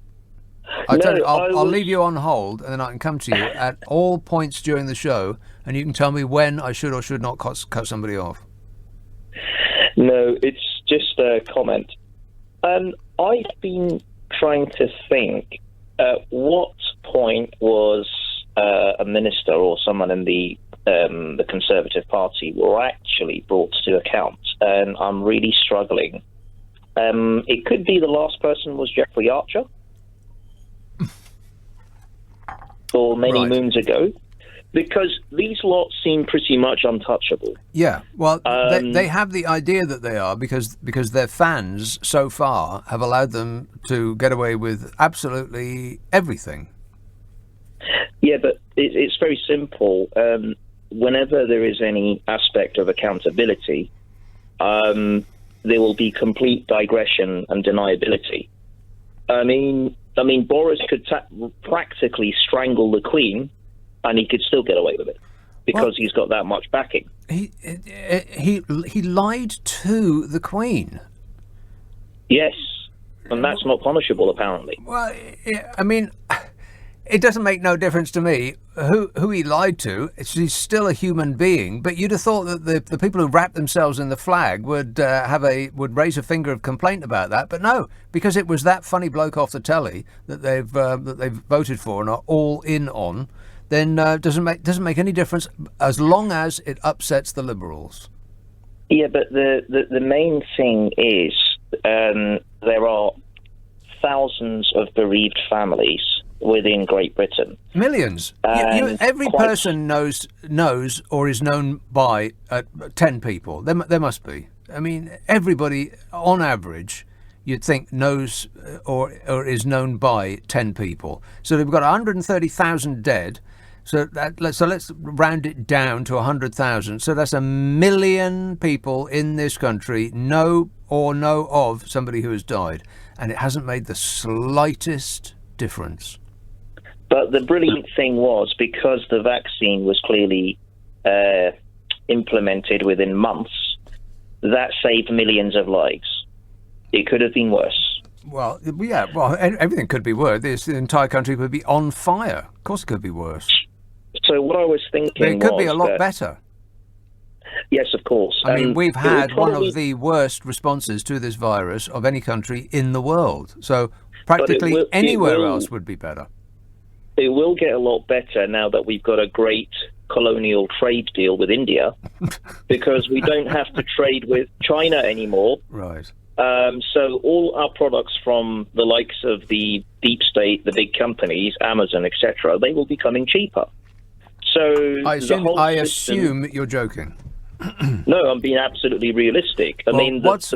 I'll leave you on hold, and then I can come to you at all points during the show, and you can tell me when I should or should not cut somebody off. No, it's just a comment. I've been trying to think at what point was a minister or someone in the Conservative Party were actually brought to account, and I'm really struggling. It could be the last person was Jeffrey Archer. or many moons ago, because these lots seem pretty much untouchable. Yeah, well, they have the idea that they are because their fans so far have allowed them to get away with absolutely everything. Yeah, but it's very simple. Whenever there is any aspect of accountability, there will be complete digression and deniability. I mean, Boris could practically strangle the Queen, and he could still get away with it because he's got that much backing. He lied to the Queen. Yes, and that's not punishable, apparently. Well, I mean, it doesn't make no difference to me who he lied to. She's still a human being. But you'd have thought that the people who wrap themselves in the flag would raise a finger of complaint about that. But no, because it was that funny bloke off the telly that they've voted for and are all in on. Then doesn't make any difference as long as it upsets the Liberals. Yeah, but the main thing is there are thousands of bereaved families within Great Britain. Millions. Every person knows or is known by 10 people. There must be. I mean, everybody on average, you'd think knows or is known by 10 people. So they've got 130,000 dead. So let's round it down to 100,000. So that's 1 million people in this country know of somebody who has died, and it hasn't made the slightest difference. But the brilliant thing was, because the vaccine was clearly implemented within months, that saved millions of lives. It could have been worse. Well, yeah. Well, everything could be worse. The entire country would be on fire. Of course, it could be worse. So what I was thinking, but it could be a lot better. Yes, of course. I mean, we've had one of the worst responses to this virus of any country in the world. So practically anywhere else would be better. It will get a lot better now that we've got a great colonial trade deal with India, because we don't have to trade with China anymore. Right. So all our products from the likes of the deep state, the big companies, Amazon, etc., they will be coming cheaper. So I assume you're joking. No, I'm being absolutely realistic. I mean, what's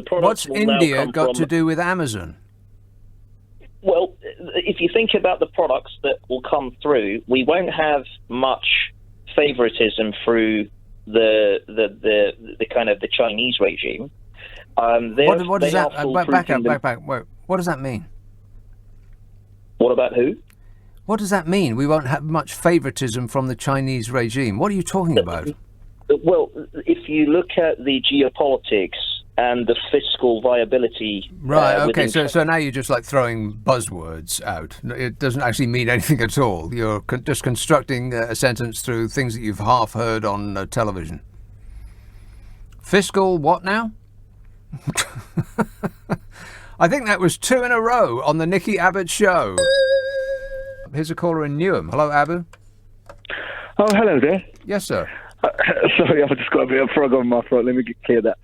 India got to do with Amazon? Well, if you think about the products that will come through, we won't have much favoritism through the kind of the Chinese regime. What does that? Back. Wait, what does that mean? What about who? What does that mean? We won't have much favoritism from the Chinese regime. What are you talking about? Well, if you look at the geopolitics and the fiscal viability... Right, okay, so now you're just like throwing buzzwords out. It doesn't actually mean anything at all. You're just constructing a sentence through things that you've half heard on television. Fiscal what now? I think that was 2 in a row on the Nicky Abbott show. Here's a caller in Newham. Hello, Abu. Oh, hello there. Yes, sir. Sorry, I've just got a bit of frog on my throat. Let me clear that.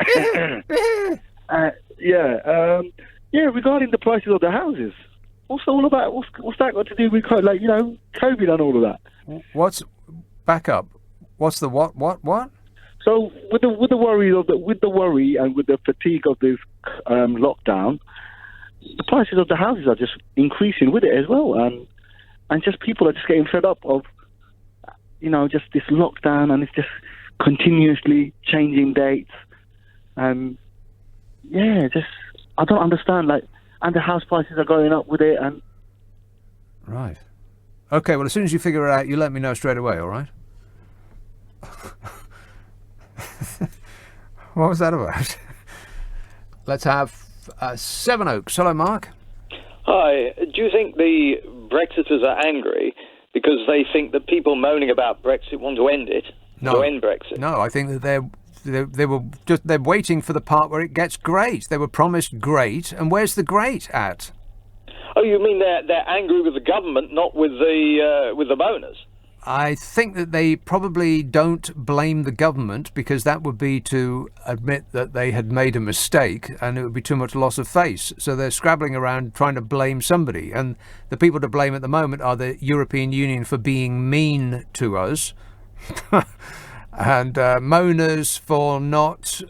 Regarding the prices of the houses, what's all about? What's that got to do with, like, COVID and all of that? Back up? What's the what? So with the worry and with the fatigue of this lockdown, the prices of the houses are just increasing with it as well, and just people are just getting fed up of, just this lockdown, and it's just continuously changing dates, and I don't understand, and the house prices are going up with it, and right. Okay, well, as soon as you figure it out, you let me know straight away, all right? What was that about? Let's have Seven Oaks. Hello, Mark. Hi. Do you think the Brexiters are angry because they think that people moaning about Brexit want to end it? No. To end Brexit? No, I think that they're waiting for the part where it gets great. They were promised great, and where's the great at? Oh, you mean they're angry with the government, not with the moaners? I think that they probably don't blame the government, because that would be to admit that they had made a mistake and it would be too much loss of face. So they're scrabbling around trying to blame somebody. And the people to blame at the moment are the European Union for being mean to us and moaners for not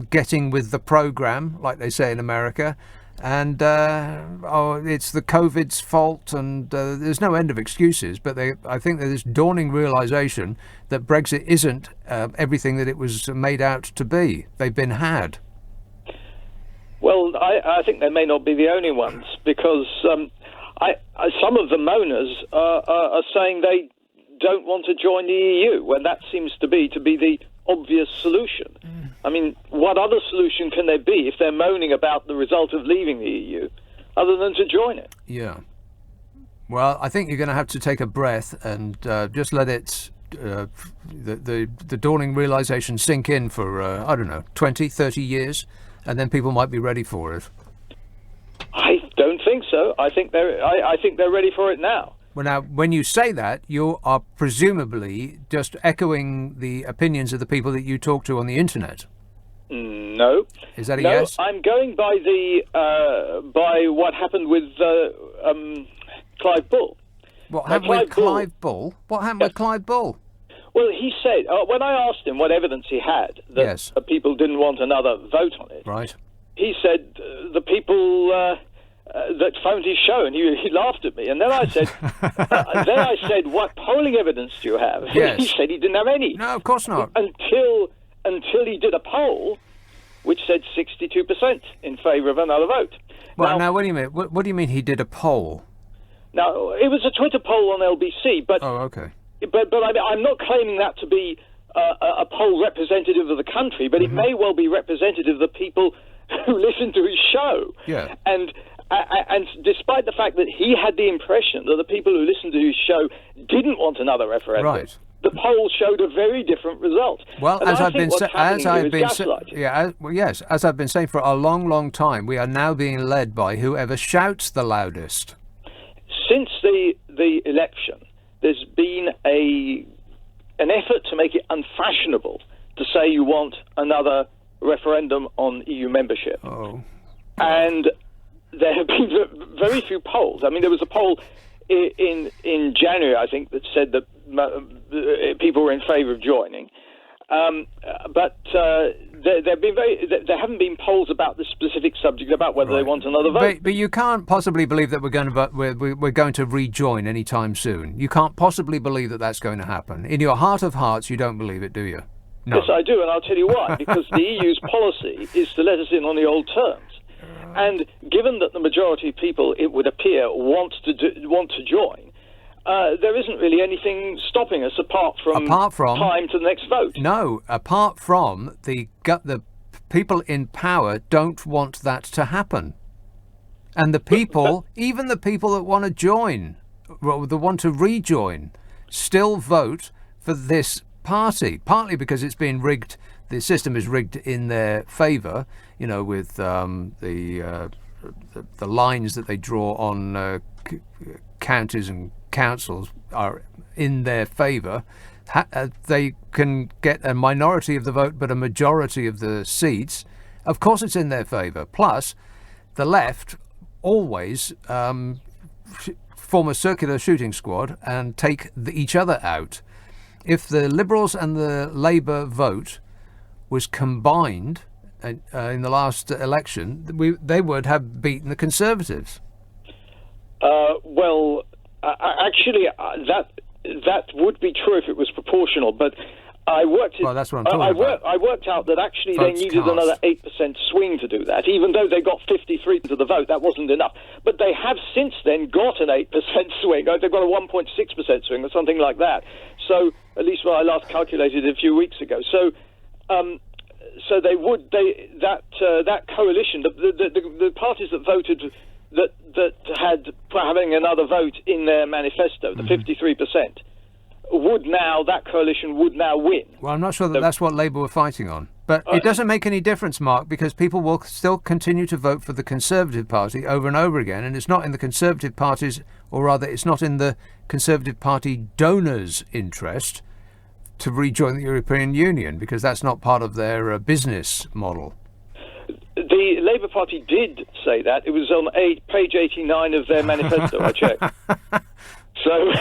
getting with the programme, like they say in America. And it's the COVID's fault, and there's no end of excuses. But I think there's this dawning realisation that Brexit isn't everything that it was made out to be. They've been had. Well, I think they may not be the only ones, because some of the moaners are saying they don't want to join the EU, when that seems to be the obvious solution. I mean, what other solution can there be if they're moaning about the result of leaving the EU, other than to join it? Yeah. Well, I think you're going to have to take a breath and just let it, the dawning realisation sink in for, 20, 30 years, and then people might be ready for it. I don't think so. I think they're ready for it now. Well, now, when you say that, you are presumably just echoing the opinions of the people that you talk to on the internet. No. Is that a yes? No, I'm going by by what happened with Clive Bull. What happened with Clive Bull? What happened with Clive Bull? Well, he said, when I asked him what evidence he had that people didn't want another vote on it, right? He said the people that phoned his show, and he laughed at me. And then I said, what polling evidence do you have? Yes. He said he didn't have any. No, of course not. Until he did a poll which said 62% in favour of another vote. Well, now, what do you mean? What do you mean he did a poll? Now, it was a Twitter poll on LBC, but... Oh, okay. But I'm not claiming that to be a poll representative of the country, but it may well be representative of the people who listen to his show. Yeah. And despite the fact that he had the impression that the people who listened to his show didn't want another referendum, right, the poll showed a very different result. Well, and as I've been saying for a long, long time, we are now being led by whoever shouts the loudest. Since the election, there's been an effort to make it unfashionable to say you want another referendum on EU membership. Oh. And there have been very few polls. I mean, there was a poll in January, I think, that said that people were in favour of joining. But there haven't been polls about the specific subject about whether they want another vote. But you can't possibly believe that we're going to rejoin anytime soon. You can't possibly believe that that's going to happen. In your heart of hearts, you don't believe it, do you? No. Yes, I do, and I'll tell you why. Because the EU's policy is to let us in on the old terms. And given that the majority of people, it would appear, want to join, there isn't really anything stopping us apart from time to the next vote. No, apart from the people in power don't want that to happen. And the people, even the people that want to join, that want to rejoin, still vote for this party, partly because it's been rigged. The system is rigged in their favour, with the lines that they draw on counties and councils are in their favour. They can get a minority of the vote, but a majority of the seats. Of course, it's in their favour. Plus, the left always form a circular shooting squad and take each other out. If the Liberals and the Labour vote was combined in the last election, they would have beaten the Conservatives. Actually, that would be true if it was proportional, but I worked it. Well, that's what I'm talking about. I worked out that actually they needed another 8% swing to do that. Even though they got 53% of the vote, that wasn't enough. But they have since then got an 8% swing. They've got a 1.6% swing or something like that. So at least when I last calculated it a few weeks ago. So that coalition, the parties that voted that had having another vote in their manifesto, the 53%. That coalition would now win. Well, I'm not sure that's what Labour were fighting on. But it doesn't make any difference, Mark, because people will still continue to vote for the Conservative Party over and over again, and it's not in the Conservative parties, or rather it's not in the Conservative Party donors' interest to rejoin the European Union, because that's not part of their business model. The Labour Party did say that. It was on page 89 of their manifesto, I checked. So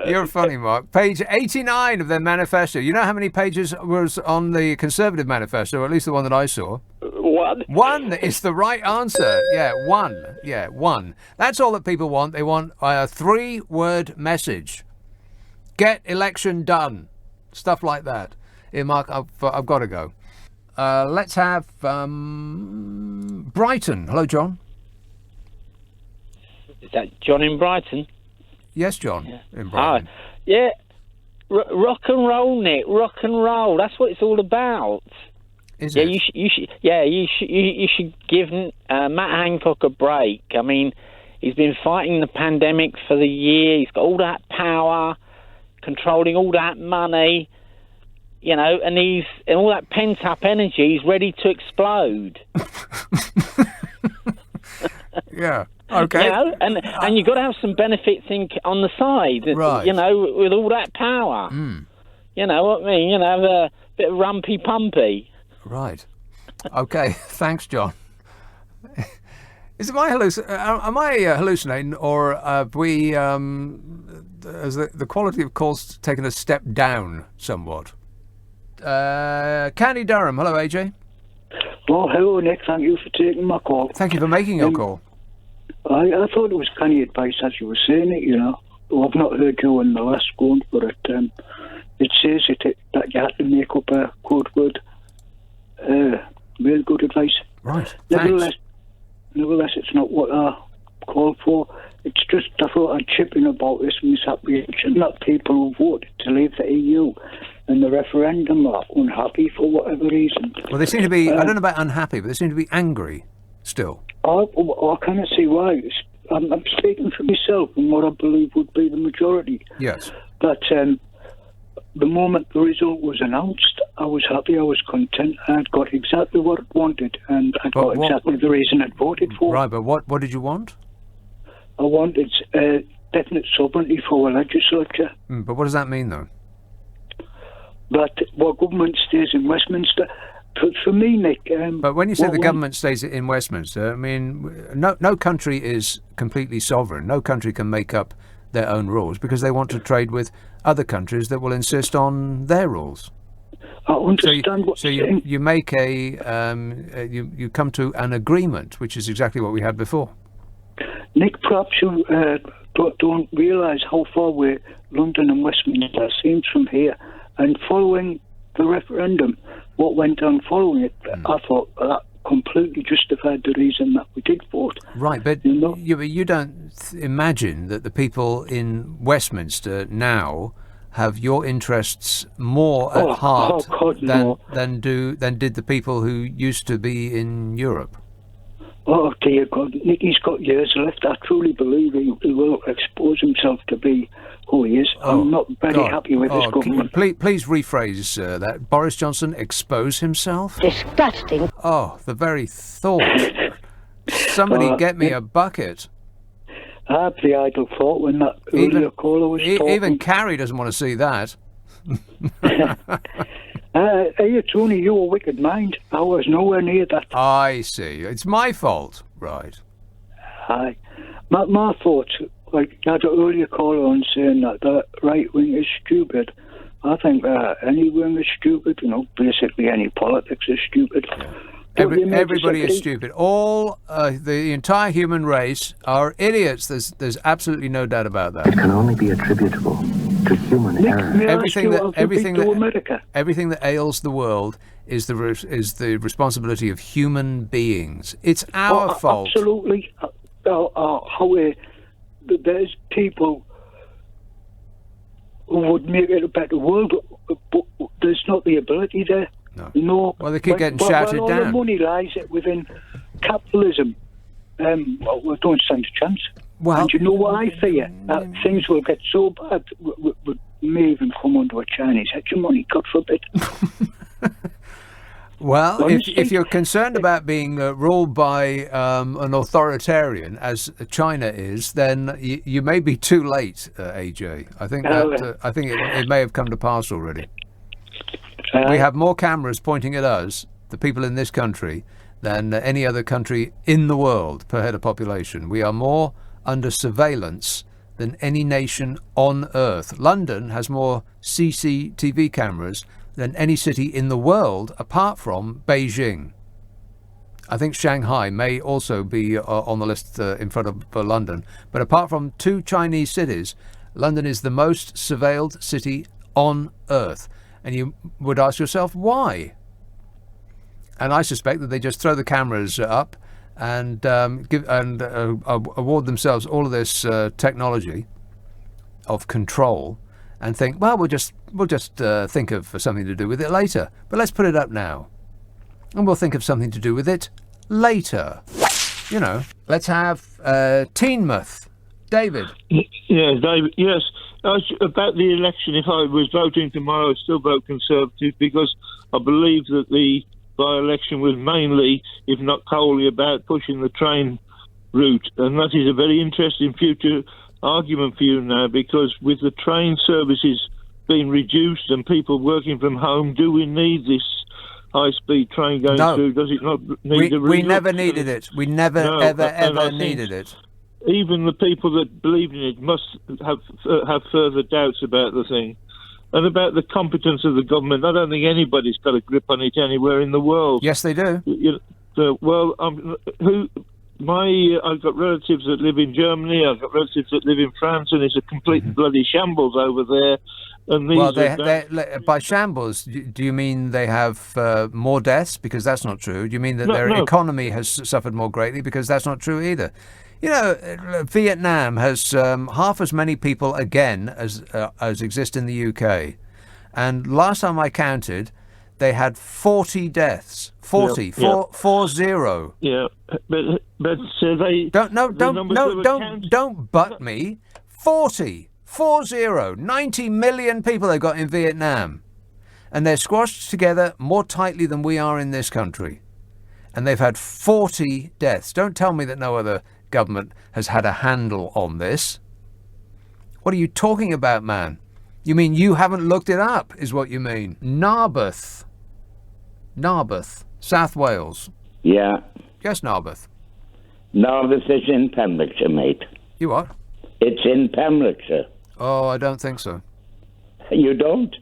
You're funny, Mark. Page 89 of their manifesto. You know how many pages was on the Conservative manifesto, or at least the one that I saw? One. One is the right answer. Yeah, one. Yeah, one. That's all that people want. They want a 3-word message. Get election done. Stuff like that. Here, Mark, I've got to go. Let's have Brighton. Hello, John. Is that John in Brighton? Yes, John, in Brighton. Yeah. Rock and roll, Nick. Rock and roll. That's what it's all about. Is it? You should give Matt Hancock a break. I mean, he's been fighting the pandemic for the year. He's got all that power, controlling all that money, and all that pent up energy. He's ready to explode. Yeah. Okay. And you've got to have some benefits on the side, right. With all that power. You know what I mean? Have a bit of rumpy pumpy. Right. Okay. Thanks, John. Am I hallucinating, or have we, has the quality of calls taken a step down somewhat? Candy Durham. Hello, AJ. Oh, hello, Nick. Thank you for taking my call. Thank you for making your call. I thought it was canny advice as you were saying it, I've not heard you on the last going for it. It says that you had to make up a code word. Real good advice. Right. Nevertheless, it's not what I called for. It's just I thought I'd chip in about this misapprehension that people who voted to leave the EU and the referendum are unhappy for whatever reason. Well, they seem to be, I don't know about unhappy, but they seem to be angry still. I cannot see why. I'm speaking for myself and what I believe would be the majority. Yes. That the moment the result was announced, I was happy, I was content, I'd got exactly what I wanted, and I got exactly the reason I'd voted for. Right, but what did you want? I wanted definite sovereignty for the legislature. But what does that mean, though? That government stays in Westminster. For me, Nick... but when you say the government stays in Westminster, I mean, no country is completely sovereign. No country can make up their own rules because they want to trade with other countries that will insist on their rules. I understand what you're saying. You make you come to an agreement, which is exactly what we had before. Nick, perhaps you don't realise how far away London and Westminster seems from here. And following the referendum, what went on following it, I thought that completely justified the reason that we did vote. Right, but you don't imagine that the people in Westminster now have your interests more at heart than did the people who used to be in Europe? Oh, dear God, Nicky's got years left. I truly believe he will expose himself to be who he is. I'm not very happy with this government. Please rephrase that. Boris Johnson expose himself? Disgusting. Oh, the very thought. Somebody get me a bucket. I had the idle thought when that earlier caller was talking. Even Carrie doesn't want to see that. Hey, Tony, you're a wicked mind. I was nowhere near that. I see. It's my fault. Right. Aye. My thoughts, like you had an earlier caller on saying that the right wing is stupid. I think any wing is stupid. Basically any politics is stupid. Yeah. Everybody is stupid. All the entire human race are idiots. There's absolutely no doubt about that. It can only be attributable to human error. Everything that ails the world is the responsibility of human beings. It's our fault. Absolutely. There's people who would make it a better world, but there's not the ability there. No. Well, they keep getting shouted down. All the money lies within capitalism. We don't stand a chance. Well, and you know what I fear? That things will get so bad, we may even come under a Chinese hegemony, God forbid. Well, if you're concerned about being ruled by an authoritarian, as China is, then you may be too late, AJ. I think it may have come to pass already. We have more cameras pointing at us, the people in this country, than any other country in the world per head of population. We are more under surveillance than any nation on Earth. London has more CCTV cameras than any city in the world apart from Beijing. I think Shanghai may also be on the list in front of London. But apart from 2 Chinese cities, London is the most surveilled city on Earth. And you would ask yourself, why? And I suspect that they just throw the cameras up and award themselves all of this technology of control, and think, well, we'll just think of something to do with it later. But let's put it up now, and we'll think of something to do with it later. You know, let's have Teenmouth. David. Yeah, David. Yes, about the election. If I was voting tomorrow, I'd still vote Conservative, because I believe that the by-election was mainly, if not wholly, about pushing the train route, and that is a very interesting future argument for you now, because with the train services being reduced and people working from home, do we need this high-speed train going through? Does it not need a we never needed it. We never, ever needed it. Even the people that believed in it must have further doubts about the thing. And about the competence of the government, I don't think anybody's got a grip on it anywhere in the world. Yes, they do. Well, I've got relatives that live in Germany. I've got relatives that live in France, and it's a complete bloody shambles over there. And these by shambles, do you mean they have more deaths? Because that's not true. Do you mean that their economy has suffered more greatly? Because that's not true either. You know, Vietnam has half as many people again as exist in the UK. And last time I counted, they had 40 deaths. 40. 40. Yeah, but they don't butt me. 40. 90 million people they've got in Vietnam. And they're squashed together more tightly than we are in this country. And they've had 40 deaths. Don't tell me that no other government has had a handle on this. What are you talking about, man? You mean you haven't looked it up, is what you mean. Narberth, South Wales. Yeah. Yes, Narberth. Narberth is in Pembrokeshire, mate. You what? It's in Pembrokeshire. Oh, I don't think so. You don't?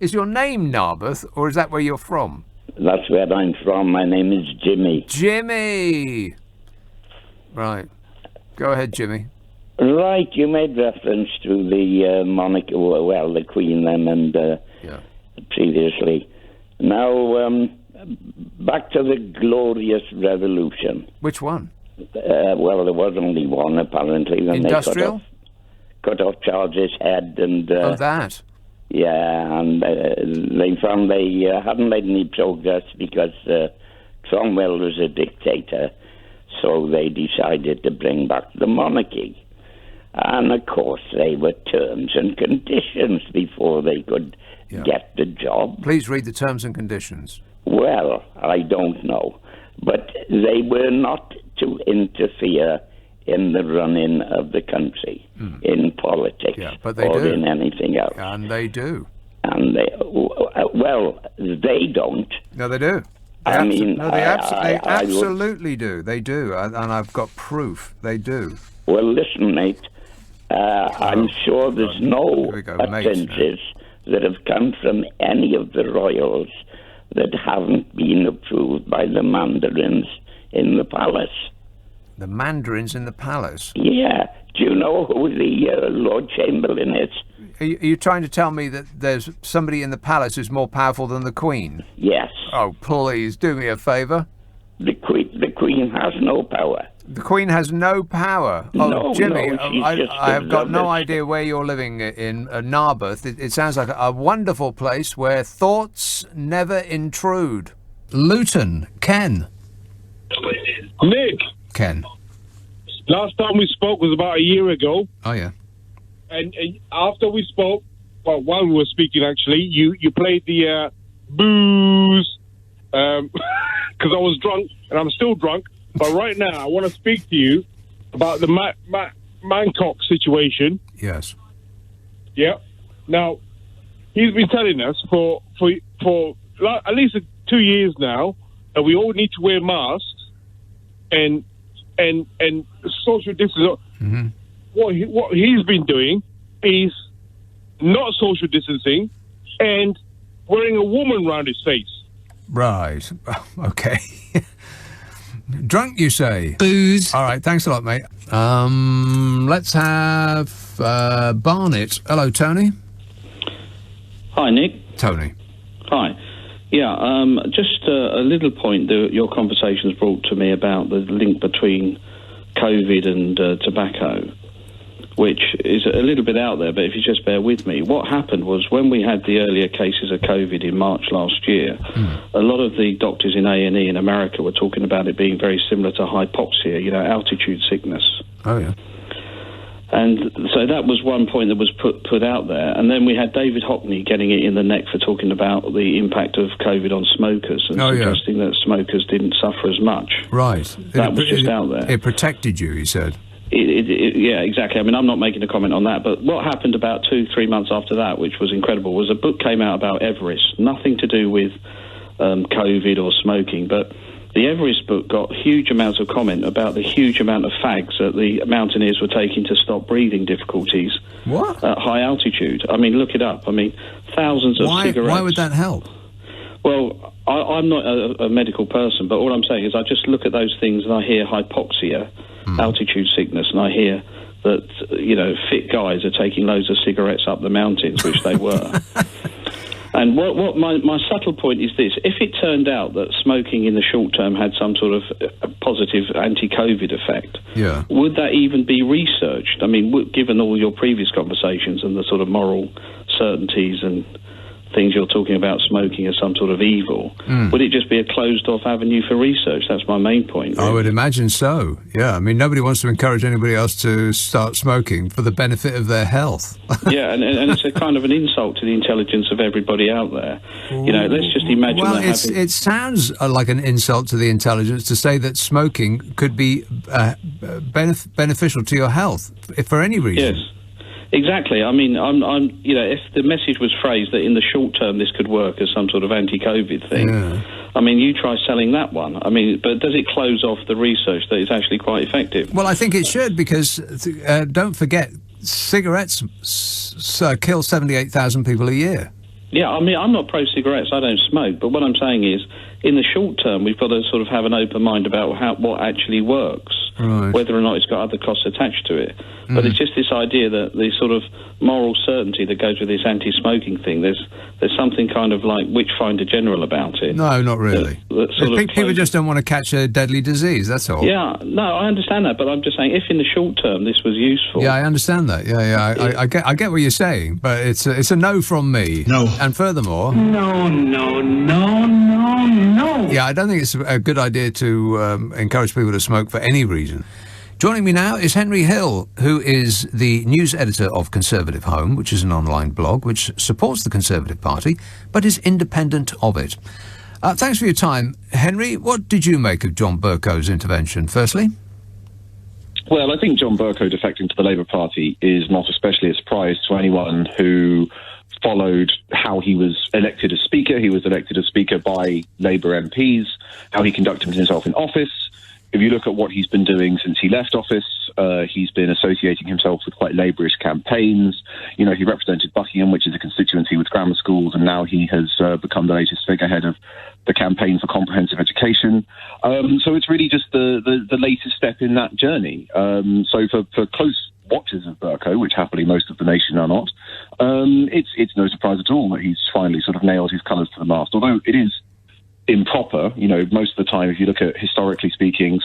Is your name Narberth, or is that where you're from? That's where I'm from. My name is Jimmy. Jimmy! Right. Go ahead, Jimmy. Right, you made reference to the monarchy, well, the Queen then, and previously. Now, back to the Glorious Revolution. Which one? Well, there was only one, apparently. When Industrial? They cut off Charles's head and... that? Yeah, and they found they hadn't made any progress because Cromwell was a dictator, so they decided to bring back the monarchy. And, of course, they were terms and conditions before they could get the job. Please read the terms and conditions. Well, I don't know. But they were not to interfere in the running of the country, in politics, but they or do. in anything else. And they do. And they, well, they don't. No, they do. They absolutely do. They do, and I've got proof. They do. Well, listen, mate. I'm sure there's no attendances that have come from any of the royals that haven't been approved by the mandarins in the palace. The mandarins in the palace? Yeah. Do you know who the Lord Chamberlain is? Are you trying to tell me that there's somebody in the palace who's more powerful than the Queen? Yes. Oh, please, do me a favour. The Queen has no power. The Queen has no power? Oh, no, Jimmy, no, I have got no idea where you're living in Narberth. It sounds like a wonderful place where thoughts never intrude. Luton, Ken. Nick. Ken. Last time we spoke was about a year ago. Oh, yeah. And after we spoke, while we were speaking, actually, you played the booze because I was drunk and I'm still drunk. But right now, I want to speak to you about the Mancock situation. Yes. Yeah. Now, he's been telling us for at least 2 years now that we all need to wear masks and social distance. Mm-hmm. What he's been doing is not social distancing and wearing a woman round his face. Right. Okay. Drunk, you say? Booze. All right, thanks a lot, mate. Let's have Barnet. Hello, Tony. Hi, Nick. Tony. Hi. Yeah, just a little point that your conversations brought to me about the link between COVID and tobacco, which is a little bit out there, but if you just bear with me, what happened was when we had the earlier cases of COVID in March last year, a lot of the doctors in A&E in America were talking about it being very similar to hypoxia, altitude sickness. Oh, yeah. And so that was one point that was put out there. And then we had David Hockney getting it in the neck for talking about the impact of COVID on smokers and suggesting that smokers didn't suffer as much. Right. That was just out there. It protected you, he said. Yeah, exactly. I mean, I'm not making a comment on that, but what happened about 2-3 months after that, which was incredible, was a book came out about Everest, nothing to do with COVID or smoking, but the Everest book got huge amounts of comment about the huge amount of fags that the mountaineers were taking to stop breathing difficulties at high altitude. I mean, look it up. I mean, thousands of cigarettes. Why would that help? Well, I'm not a medical person, but all I'm saying is I just look at those things and I hear hypoxia, altitude sickness, and I hear that, fit guys are taking loads of cigarettes up the mountains, which they were. And what my subtle point is this: if it turned out that smoking in the short term had some sort of positive anti-COVID effect, would that even be researched? I mean, given all your previous conversations and the sort of moral certainties and things you're talking about smoking as some sort of evil, would it just be a closed-off avenue for research? That's my main point. Really. I would imagine so, yeah. I mean, nobody wants to encourage anybody else to start smoking for the benefit of their health. Yeah, and it's a kind of an insult to the intelligence of everybody out there. Let's just imagine it sounds like an insult to the intelligence to say that smoking could be beneficial to your health, for any reason. Yes. Exactly. I mean, I'm if the message was phrased that in the short term this could work as some sort of anti-COVID thing, I mean, you try selling that one. I mean, but does it close off the research that it's actually quite effective? Well, I think it should, because don't forget, cigarettes kill 78,000 people a year. Yeah, I mean, I'm not pro-cigarettes. I don't smoke. But what I'm saying is, in the short term, we've got to sort of have an open mind about what actually works, whether or not it's got other costs attached to it. But it's just this idea that the sort of moral certainty that goes with this anti-smoking thing, there's something kind of like Witchfinder General about it. No, not really. People just don't want to catch a deadly disease, that's all. Yeah, no, I understand that, but I'm just saying, if in the short term this was useful... Yeah, I understand that. I get what you're saying, but it's a no from me. No. And furthermore... No. Yeah, I don't think it's a good idea to encourage people to smoke for any reason. Joining me now is Henry Hill, who is the news editor of Conservative Home, which is an online blog which supports the Conservative Party, but is independent of it. Thanks for your time. Henry, what did you make of John Bercow's intervention, firstly? Well, I think John Bercow defecting to the Labour Party is not especially a surprise to anyone who followed how he was elected as Speaker. He was elected as Speaker by Labour MPs, how he conducted himself in office. If you look at what he's been doing since he left office, he's been associating himself with quite Labourish campaigns. He represented Buckingham, which is a constituency with grammar schools, and now he has become the latest figurehead of the campaign for comprehensive education. So it's really just the latest step in that journey. So for close watchers of Bercow, which happily most of the nation are not, it's no surprise at all that he's finally sort of nailed his colours to the mast, although it is improper. Most of the time, if you look at, historically speaking,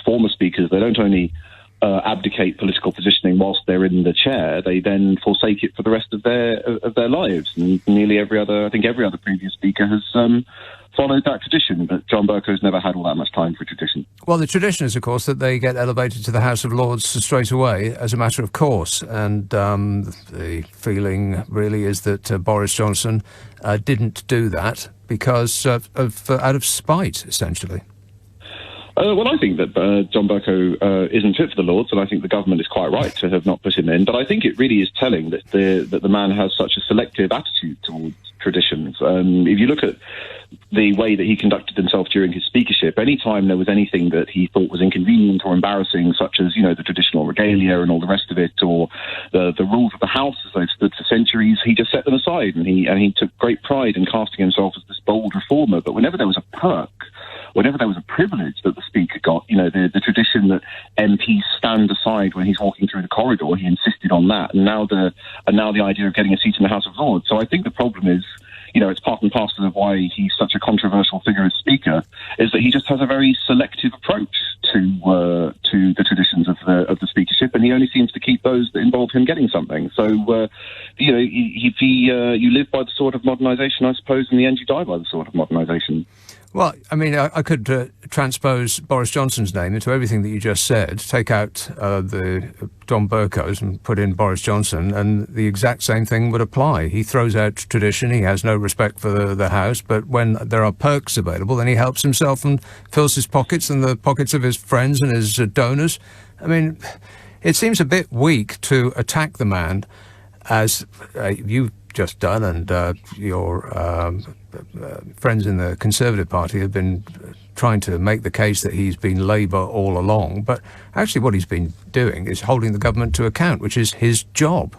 former speakers, they don't only abdicate political positioning whilst they're in the chair, they then forsake it for the rest of their lives. And nearly every other previous speaker has followed that tradition, but John Bercow's never had all that much time for tradition. Well, the tradition is, of course, that they get elevated to the House of Lords straight away as a matter of course, and the feeling really is that Boris Johnson didn't do that because out of spite, essentially. Well, I think that John Bercow isn't fit for the Lords, and I think the government is quite right to have not put him in. But I think it really is telling that the man has such a selective attitude towards traditions. If you look at the way that he conducted himself during his speakership, any time there was anything that he thought was inconvenient or embarrassing, such as, the traditional regalia and all the rest of it, or the rules of the House as they've stood for centuries, he just set them aside, and he took great pride in casting himself as this bold reformer. But whenever there was a perk, whenever there was a privilege that the Speaker got, the tradition that MPs stand aside when he's walking through the corridor, he insisted on that. And now the idea of getting a seat in the House of Lords. So I think the problem is, it's part and parcel of why he's such a controversial figure as Speaker, is that he just has a very selective approach to the traditions of the speakership, and he only seems to keep those that involve him getting something. So, if you live by the sword of modernisation, I suppose, in the end you die by the sword of modernisation. Well, I mean, I could transpose Boris Johnson's name into everything that you just said, take out the John Bercow's and put in Boris Johnson, and the exact same thing would apply. He throws out tradition, he has no respect for the House, but when there are perks available, then he helps himself and fills his pockets and the pockets of his friends and his donors. I mean, it seems a bit weak to attack the man as you've just done, and your friends in the Conservative Party have been trying to make the case that he's been Labour all along, but actually what he's been doing is holding the government to account, which is his job.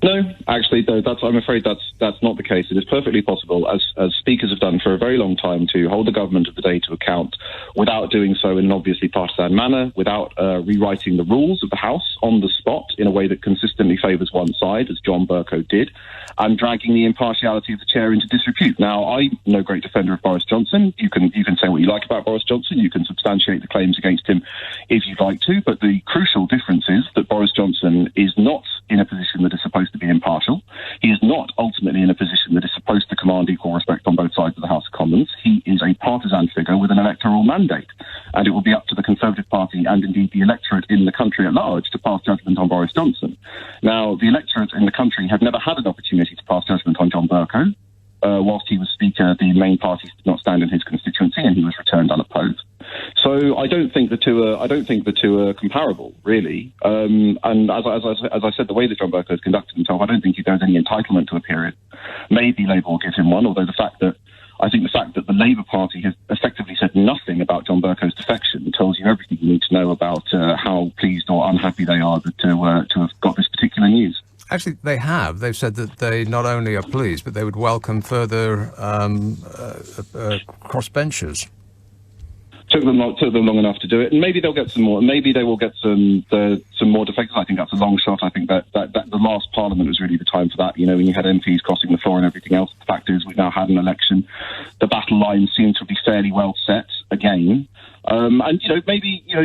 No, actually, no, I'm afraid that's not the case. It is perfectly possible, as speakers have done for a very long time, to hold the government of the day to account without doing so in an obviously partisan manner, without rewriting the rules of the House on the spot in a way that consistently favours one side, as John Bercow did, and dragging the impartiality of the chair into disrepute. Now, I'm no great defender of Boris Johnson. You can say what you like about Boris Johnson. You can substantiate the claims against him if you'd like to, but the crucial difference is that Boris Johnson is not in a position that is supposed to be impartial. He is not ultimately in a position that is supposed to command equal respect on both sides of the House of Commons. He is a partisan figure with an electoral mandate, and it will be up to the Conservative Party and indeed the electorate in the country at large to pass judgment on Boris Johnson. Now, the electorate in the country have never had an opportunity to pass judgment on John Bercow. Whilst he was Speaker, the main parties did not stand in his constituency, and he was returned unopposed. So I don't think the two are comparable, really. And as I said, the way that John Bercow has conducted himself, I don't think he bears any entitlement to a period. Maybe Labour will give him one, although the fact that the Labour Party has effectively said nothing about John Bercow's defection tells you everything you need to know about how pleased or unhappy they are to have got this particular news. Actually, they have. They've said that they not only are pleased, but they would welcome further crossbenchers. Took them long enough to do it, and maybe they'll get some more. Maybe they will get some more defectors. I think that's a long shot. I think that the last Parliament was really the time for that. When you had MPs crossing the floor and everything else. The fact is, we've now had an election. The battle lines seem to be fairly well set again. And maybe you're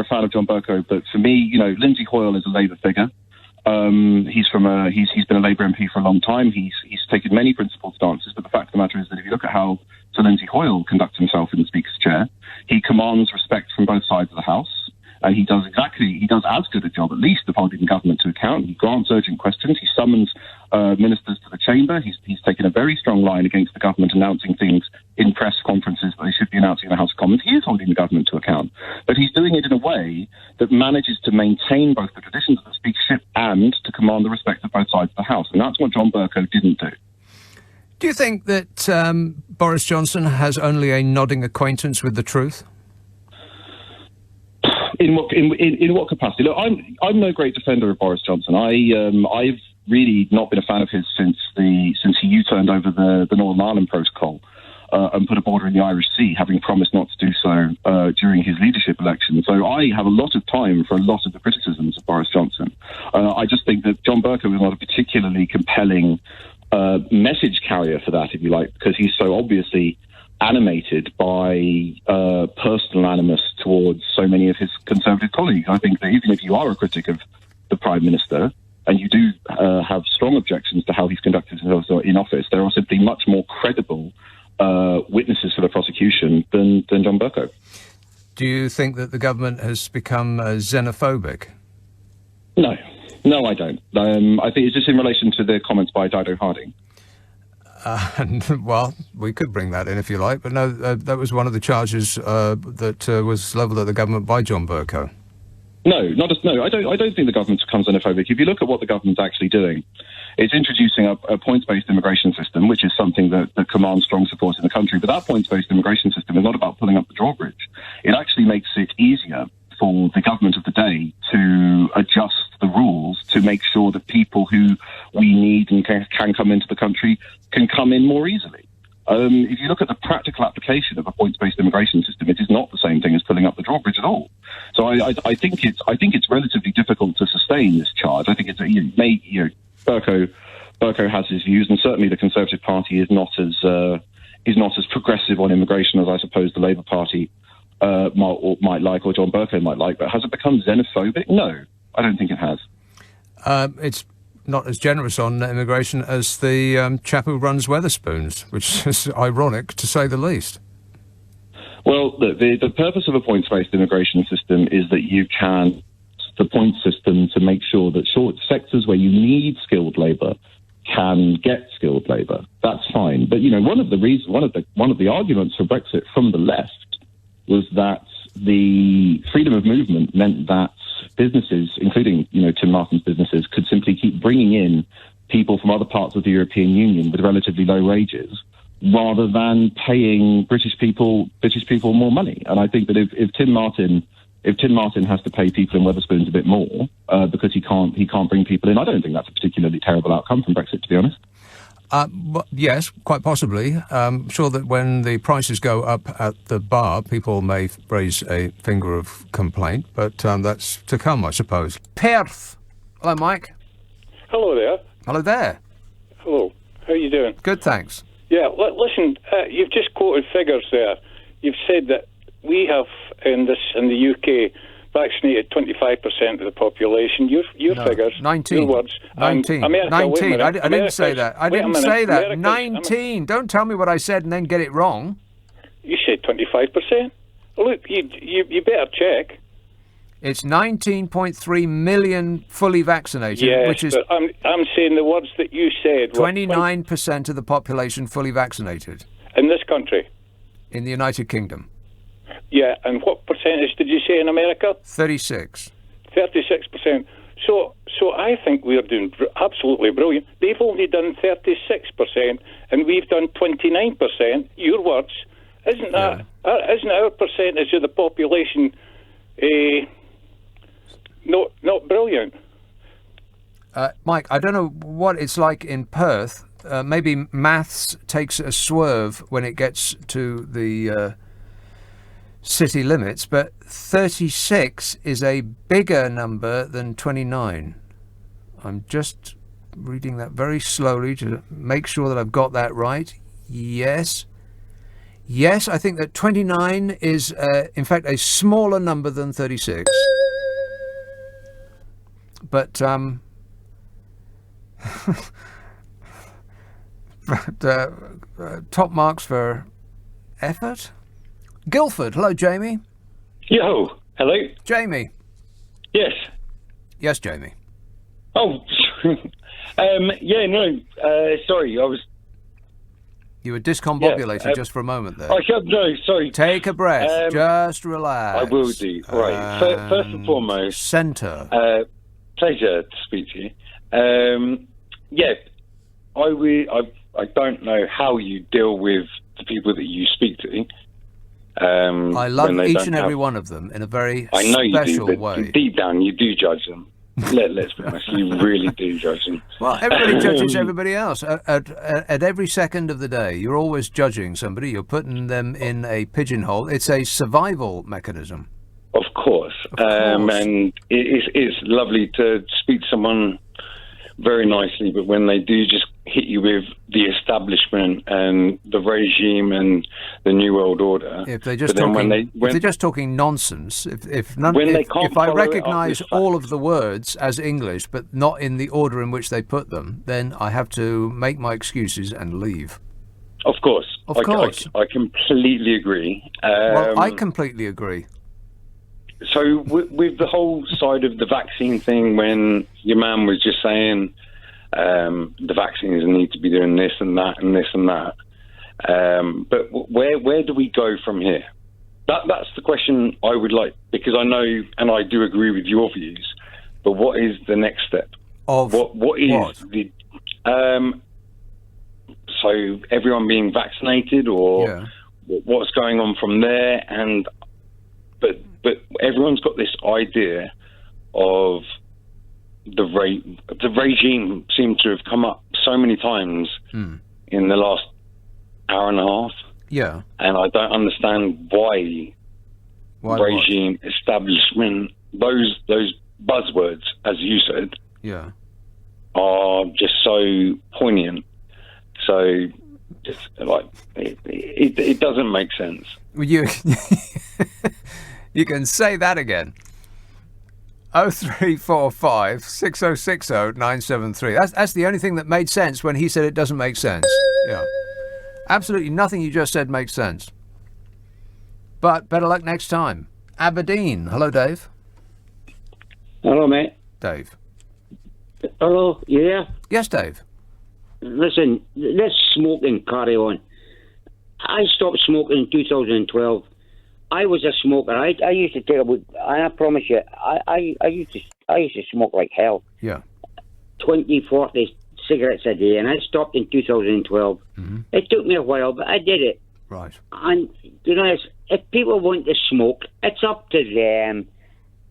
a fan of John Bercow, but for me, Lindsay Hoyle is a Labour figure. He's been a Labour MP for a long time. He's taken many principled stances, but the fact of the matter is that if you look at how Sir Lindsay Hoyle conducts himself in the Speaker's chair, he commands respect from both sides of the House, and he does as good a job, at least, of holding the government to account. He grants urgent questions. He summons ministers to the chamber. He's taken a very strong line against the government, announcing things in press conferences that they should be announcing in the House of Commons. He is holding the government to account, but he's doing it in a way that manages to maintain both the traditions of the speakership and to command the respect of both sides of the House, and that's what John Bercow didn't do. Do you think that Boris Johnson has only a nodding acquaintance with the truth? In what capacity? Look, I'm no great defender of Boris Johnson. I've really not been a fan of his since he U-turned over the Northern Ireland Protocol and put a border in the Irish Sea, having promised not to do so during his leadership election. So I have a lot of time for a lot of the criticisms of Boris Johnson. I just think that John Bercow is not a particularly compelling message carrier for that, if you like, because he's so obviously animated by personal animus towards so many of his Conservative colleagues. I think that even if you are a critic of the Prime Minister, and you do have strong objections to how he's conducted himself in office, there are simply much more credible witnesses for the prosecution than John Bercow. Do you think that the government has become xenophobic? No, I don't. I think it's just in relation to the comments by Dido Harding. Well, we could bring that in if you like, but no, that was one of the charges that was levelled at the government by John Bercow. No, I don't think the government becomes xenophobic. If you look at what the government's actually doing, it's introducing a points-based immigration system, which is something that commands strong support in the country. But that points-based immigration system is not about pulling up the drawbridge. It actually makes it easier for the government of the day to adjust the rules to make sure that people who we need and can come into the country can come in more easily. If you look at the practical application of a points-based immigration system, it is not the same thing as pulling up the drawbridge at all. So I think it's relatively difficult to sustain this charge. I think Bercow has his views, and certainly the Conservative Party is not as progressive on immigration as I suppose the Labour Party might like, or John Bercow might like. But has it become xenophobic? No, I don't think it has. It's not as generous on immigration as the chap who runs Wetherspoons, which is ironic to say the least. Well, the purpose of a points-based immigration system is that you can the point system to make sure that short sectors where you need skilled labour can get skilled labour. That's fine. But one of the arguments for Brexit from the left was that the freedom of movement meant that businesses, including Tim Martin's businesses, could simply keep bringing in people from other parts of the European Union with relatively low wages, rather than paying British people more money. And I think that if Tim Martin has to pay people in Wetherspoons a bit more because he can't bring people in, I don't think that's a particularly terrible outcome from Brexit, to be honest. Yes, quite possibly. I'm sure that when the prices go up at the bar, people may raise a finger of complaint, but that's to come, I suppose. Perth. Hello, Mike. Hello there. Hello there. Hello. How are you doing? Good, thanks. Yeah, listen, you've just quoted figures there. You've said that we have, in the UK, vaccinated 25% of the population. Your figures, 19. your words. 19. America, 19. I didn't say that. I didn't say that. 19. Don't tell me what I said and then get it wrong. You said 25%. Well, look, you better check. It's 19.3 million fully vaccinated, yes, which is... but I'm saying the words that you said. 29% of the population fully vaccinated. In this country? In the United Kingdom. Yeah, and what percentage did you say in America? 36. 36%. So I think we're doing absolutely brilliant. They've only done 36%, and we've done 29%. Your words, isn't our percentage of the population not brilliant? Mike, I don't know what it's like in Perth. Maybe maths takes a swerve when it gets to the city limits, but 36 is a bigger number than 29. I'm just reading that very slowly to make sure that I've got that right. Yes, I think that 29 is, in fact, a smaller number than 36. But, top marks for effort. Guildford. Hello, Jamie. Yo. Hello. Jamie. Yes. Yes, Jamie. Oh. Yeah, no. Sorry, I was... You were discombobulated just for a moment there. No, sorry. Take a breath. Just relax. I will do. Right. First and foremost... Centre. Pleasure to speak to you. Yeah, I don't know how you deal with the people that you speak to. I love each and every one of them in a very special way. Deep down, you do judge them. Let's be honest, you really do judge them. Well, everybody judges everybody else at every second of the day. You're always judging somebody. You're putting them in a pigeonhole. It's a survival mechanism. Of course. And it's lovely to speak to someone very nicely, but when they do just hit you with the establishment and the regime and the New World Order. If they're just talking nonsense, if I recognise all of the words as English but not in the order in which they put them, then I have to make my excuses and leave. Of course. Of course. I completely agree. Well, I completely agree. So with the whole side of the vaccine thing, when your man was just saying the vaccines need to be doing this and that and this and that, but where do we go from here? That's the question I would like, because I know and I do agree with your views, but what is the next step? What is the so everyone being vaccinated, or what's going on from there? And but everyone's got this idea of the regime seems to have come up so many times in the last hour and a half. Yeah. And I don't understand why regime, establishment, those buzzwords, as you said, are just so poignant. So, just like it doesn't make sense. You can say that again. 0345 6060 973. That's the only thing that made sense when he said it doesn't make sense. Yeah, absolutely nothing you just said makes sense. But better luck next time. Aberdeen. Hello, Dave. Hello, mate. Dave. Hello. You there? Yes, Dave. Listen, this smoking carry on. I stopped smoking in 2012. I was a smoker. I used to take about, and I promise you, I used to smoke like hell. Yeah. 20, 40 cigarettes a day, and I stopped in 2012. Mm-hmm. It took me a while, but I did it. Right. And you know, if people want to smoke, it's up to them.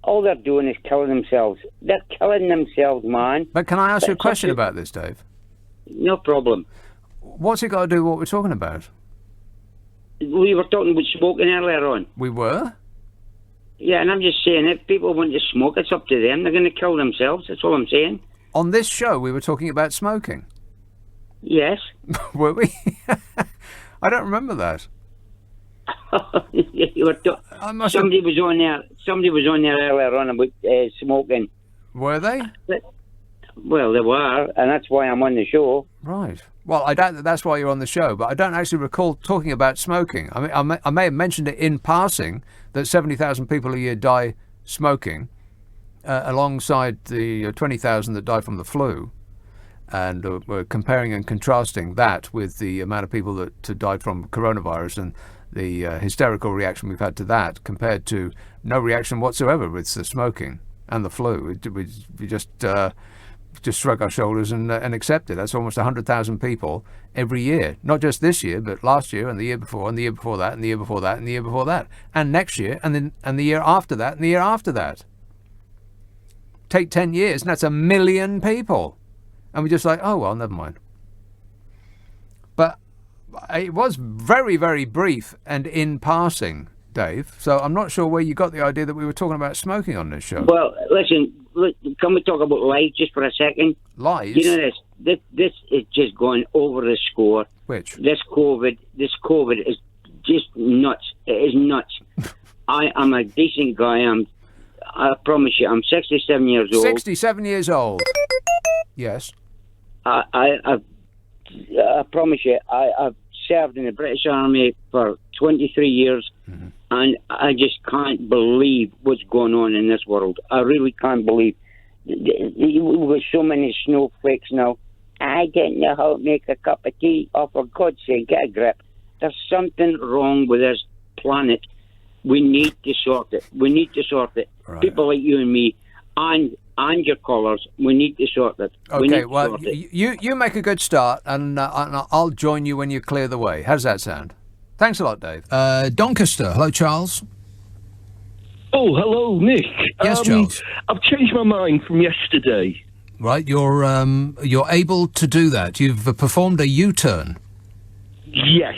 All they're doing is killing themselves. They're killing themselves, man. But can I ask you a question about this, Dave? No problem. What's it got to do with what we're talking about? We were talking about smoking earlier on. We were? Yeah, and I'm just saying, if people want to smoke, it's up to them. They're going to kill themselves. That's all I'm saying. On this show, we were talking about smoking. Yes. Were we? I don't remember that. Somebody was on there. Somebody was on there earlier on about smoking. Were they? Well, they were, and that's why I'm on the show. Right. Well, I doubt that's why you're on the show, but I don't actually recall talking about smoking. I mean, I may have mentioned it in passing that 70,000 people a year die smoking, alongside the 20,000 that die from the flu, and we're comparing and contrasting that with the amount of people that died from coronavirus and the hysterical reaction we've had to that, compared to no reaction whatsoever with the smoking and the flu. We just shrug our shoulders and accept it. That's almost 100,000 people every year. Not just this year, but last year and the year before and the year before that and the year before that and the year before that. And next year and the year after that and the year after that. Take 10 years and that's 1 million people. And we're just like, oh, well, never mind. But it was very, very brief and in passing, Dave. So I'm not sure where you got the idea that we were talking about smoking on this show. Well, listen, can we talk about lies just for a second? Lies? You know this is just going over the score. Which? This COVID is just nuts. It is nuts. I am a decent guy. I promise you, I'm 67 years old. 67 years old. Yes. I promise you, I've served in the British Army for 23 years, and I just can't believe what's going on in this world. I really can't believe. With so many snowflakes now, I don't know how to make a cup of tea. Oh, for God's sake, get a grip. There's something wrong with this planet. We need to sort it. We need to sort it. Right. People like you and me, and your callers, we need to sort it. Okay, well, you make a good start, and I'll join you when you clear the way. How does that sound? Thanks a lot, Dave. Doncaster. Hello, Charles. Oh, hello, Nick. Yes, Charles. I've changed my mind from yesterday. Right, you're able to do that. You've performed a U-turn. Yes,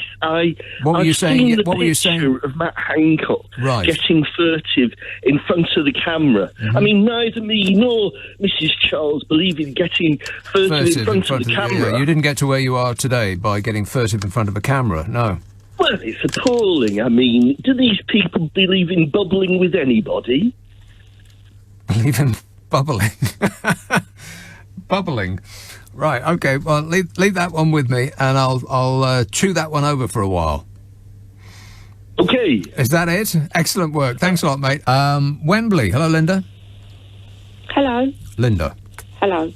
What were you saying? What were you saying? Of Matt Hancock Right. getting furtive in front of the camera. Mm-hmm. I mean, neither me nor Mrs. Charles believe in getting furtive in front of the camera. Yeah, you didn't get to where you are today by getting furtive in front of a camera. No. Well, it's appalling. I mean, do these people believe in bubbling with anybody? Believe in bubbling. Bubbling. Right, okay, well, leave that one with me, and I'll chew that one over for a while. Okay. Is that it? Excellent work. Thanks a lot, mate. Wembley. Hello, Linda. Hello. Linda. Hello.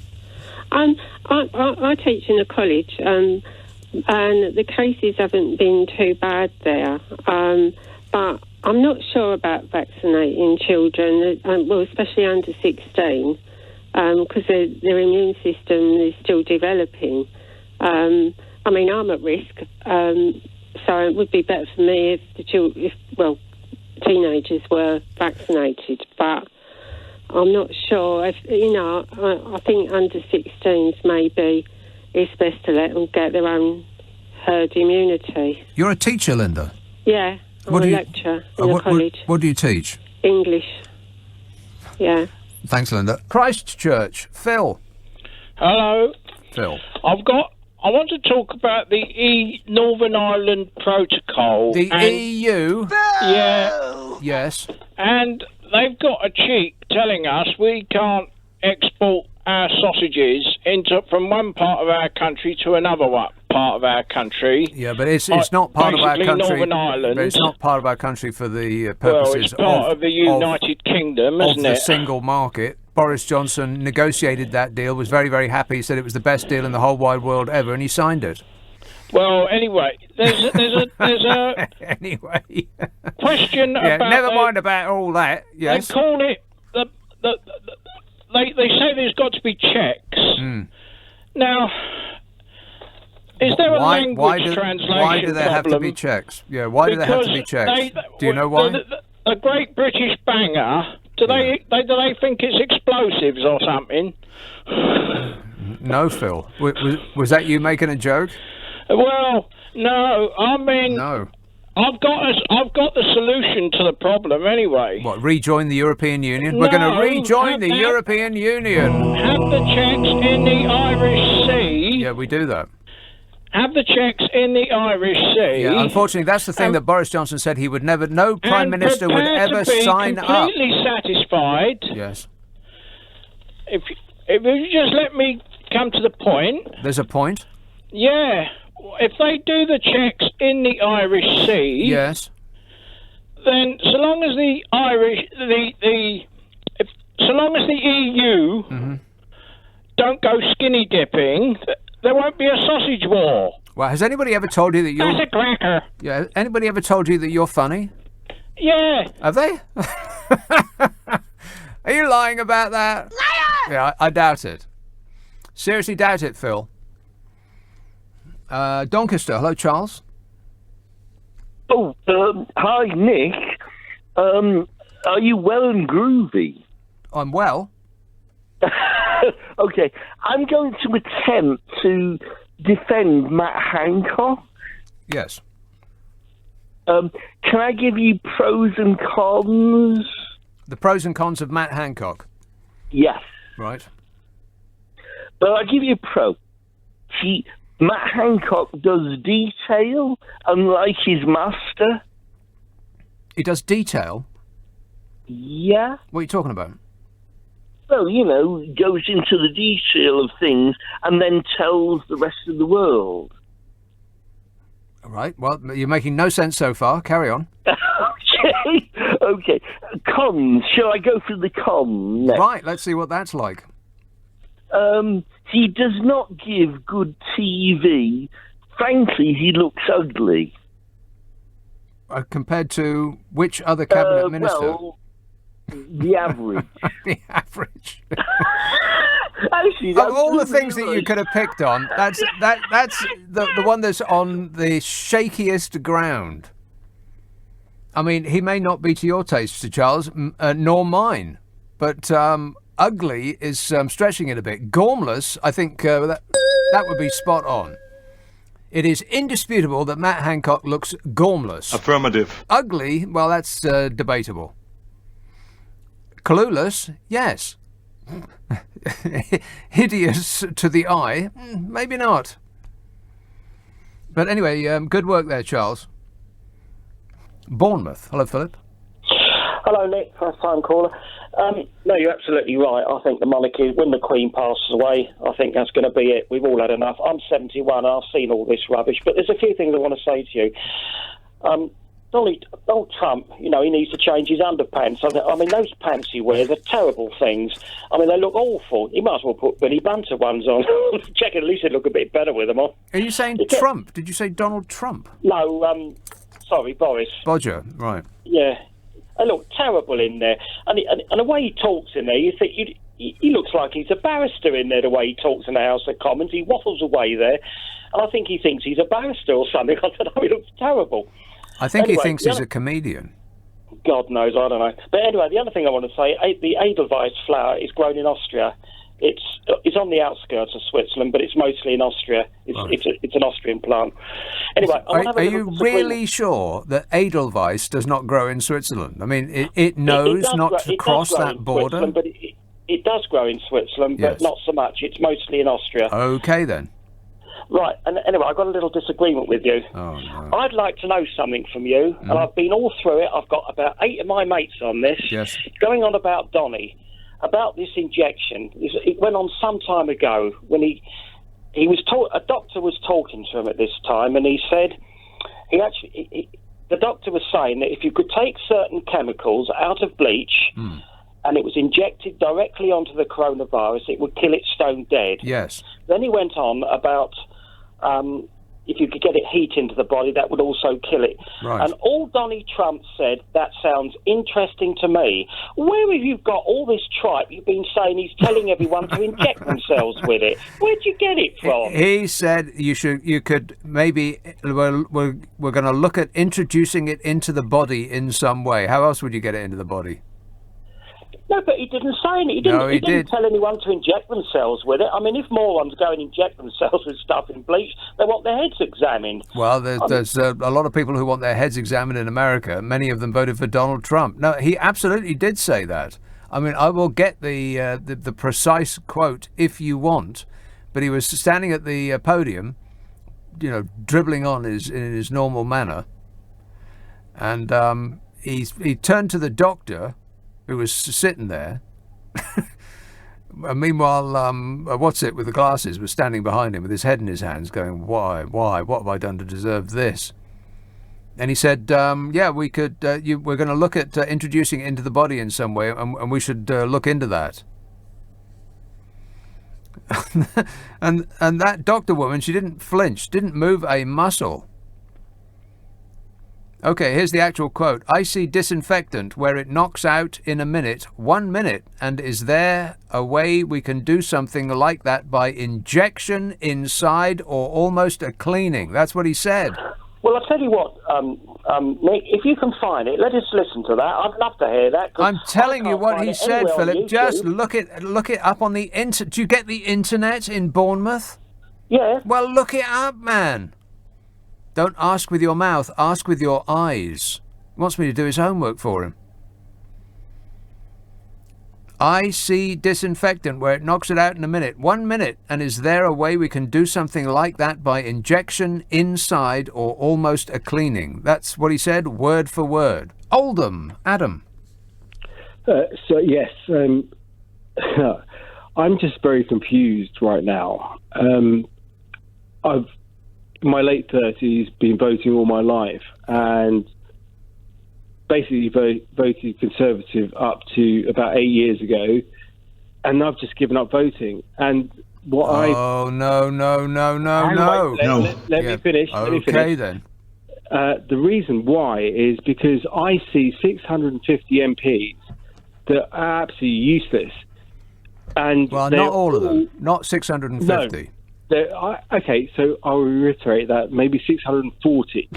I teach in a college, and the cases haven't been too bad there. But I'm not sure about vaccinating children, well, especially under 16. Because their immune system is still developing. I mean, I'm at risk, so it would be better for me if teenagers were vaccinated. But I'm not sure. I think under 16s maybe it's best to let them get their own herd immunity. You're a teacher, Linda? Yeah, I'm a lecturer in a college. What do you teach? English. Yeah. Thanks, Linda. Christchurch. Phil. Hello. Phil. I want to talk about the Northern Ireland Protocol. The EU? Yeah. Yes. And they've got a cheek telling us we can't export our sausages from one part of our country to another part of our country. Yeah, but it's not part of our country. Northern Ireland. But it's not part of our country for the purposes it's part of the United Kingdom, isn't of the it? single market. Boris Johnson negotiated that deal, was very, very happy. He said it was the best deal in the whole wide world ever, and he signed it. Well, anyway, there's a anyway question about. Never mind about all that. Yes. They call it They say there's got to be checks. Now, is there a language translation Why do there have to problem? be checks? Yeah, why do there have to be checks? Do you know why? The Great British Banger. Do they think it's explosives or something? No, Phil. Was that you making a joke? Well, no. I mean, no. I've got the solution to the problem anyway. What, rejoin the European Union? We're going to rejoin the European Union. Have the checks in the Irish Sea. Yeah, we do that. Have the checks in the Irish Sea. Yeah, unfortunately, that's the thing that Boris Johnson said he would never. No Prime Minister would ever sign up. Completely satisfied. Yes. If you just let me come to the point. There's a point. Yeah. If they do the checks in the Irish Sea, yes, then so long as the EU don't go skinny dipping, there won't be a sausage war. Well, has anybody ever told you that you're... That's a cracker. Yeah, anybody ever told you that you're funny? Yeah. Have they? Are you lying about that? Liar! Yeah, I doubt it. Seriously doubt it, Phil. Doncaster. Hello, Charles. Oh, hi, Nick. Are you well and groovy? I'm well. Okay, I'm going to attempt to defend Matt Hancock. Yes. Can I give you pros and cons? The pros and cons of Matt Hancock? Yes. Right. Well, I'll give you a pro. Matt Hancock does detail, unlike his master. He does detail? Yeah. What are you talking about? Well, goes into the detail of things and then tells the rest of the world. All right. Well, you're making no sense so far. Carry on. Okay. Cons. Shall I go through the cons next? Right. Let's see what that's like. He does not give good TV. Frankly, he looks ugly. Compared to which other cabinet minister? Well, the average. The average. Actually, of all the things that you could have picked on, that's the one that's on the shakiest ground. I mean, he may not be to your taste, Sir Charles, nor mine, but ugly is stretching it a bit. Gormless, I think that would be spot on. It is indisputable that Matt Hancock looks gormless. Affirmative. Ugly, well, that's debatable. Clueless, yes. Hideous to the eye, maybe not. But anyway, good work there, Charles. Bournemouth. Hello, Philip. Hello, Nick. First-time caller. No, you're absolutely right. I think the monarchy, when the Queen passes away, I think that's going to be it. We've all had enough. I'm 71. I've seen all this rubbish. But there's a few things I want to say to you. Donald Trump, he needs to change his underpants. I mean, those pants he wears are terrible things. I mean, they look awful. He might as well put Billy Bunter ones on. Check it, at least he'd look a bit better with them on. Are you saying Trump? Did you say Donald Trump? No, sorry, Boris. Bodger, right. Yeah. They look terrible in there. And the way he talks in there, you think he looks like he's a barrister in there, the way he talks in the House of Commons. He waffles away there. And I think he thinks he's a barrister or something. I don't know, he looks terrible. I think he thinks he's a comedian. God knows, I don't know. But anyway, the other thing I want to say, the Edelweiss flower is grown in Austria. It's on the outskirts of Switzerland, but it's mostly in Austria. It's an Austrian plant. Anyway, are you really sure that Edelweiss does not grow in Switzerland? I mean, it knows not to cross that border. But it does grow in Switzerland, but not so much. It's mostly in Austria. Okay, then. Right, and anyway, I've got a little disagreement with you. Oh, no. I'd like to know something from you, and I've been all through it. I've got about 8 of my mates on this. Yes. Going on about Donny, about this injection. It went on some time ago when a doctor was talking to him at this time, and he said the doctor was saying that if you could take certain chemicals out of bleach and it was injected directly onto the coronavirus, it would kill it stone dead. Yes. Then he went on about if you could get it heat into the body, that would also kill it. Right. And all Donald Trump said, that sounds interesting to me. Where have you got all this tripe you've been saying he's telling everyone to inject themselves with it? Where'd you get it from? He said you could maybe, we're going to look at introducing it into the body in some way. How else would you get it into the body? No, but he didn't say anything. He didn't tell anyone to inject themselves with it. I mean, if morons go and inject themselves with stuff in bleach, they want their heads examined. Well, there's a lot of people who want their heads examined in America. Many of them voted for Donald Trump. No, he absolutely did say that. I mean, I will get the precise quote if you want, but he was standing at the podium, dribbling on in his normal manner, and he turned to the doctor, who was sitting there. And meanwhile, with the glasses was standing behind him with his head in his hands going, why, what have I done to deserve this? And he said, we could, we're going to look at introducing it into the body in some way, and we should look into that. and that doctor woman, she didn't flinch, didn't move a muscle. Okay, here's the actual quote. Icy disinfectant where it knocks out in a minute, 1 minute, and is there a way we can do something like that by injection inside or almost a cleaning? That's what he said. Well, I'll tell you what, Nick, if you can find it, let us listen to that. I'd love to hear that. I'm telling you what he said, Philip. Just look it up on the internet. Do you get the internet in Bournemouth? Yeah. Well, look it up, man. Don't ask with your mouth, ask with your eyes. He wants me to do his homework for him. Icy disinfectant where it knocks it out in a minute, 1 minute, and is there a way we can do something like that by injection inside or almost a cleaning? That's what he said, word for word. Oldham, Adam. So yes, I'm just very confused right now. I've in my late 30s been voting all my life and basically voted Conservative up to about 8 years ago, and I've just given up voting. And what no. Let me finish. Okay, then. The reason why is because I see 650 MPs that are absolutely useless. And well, not all of them. Not 650. No. Okay, so I'll reiterate that maybe 640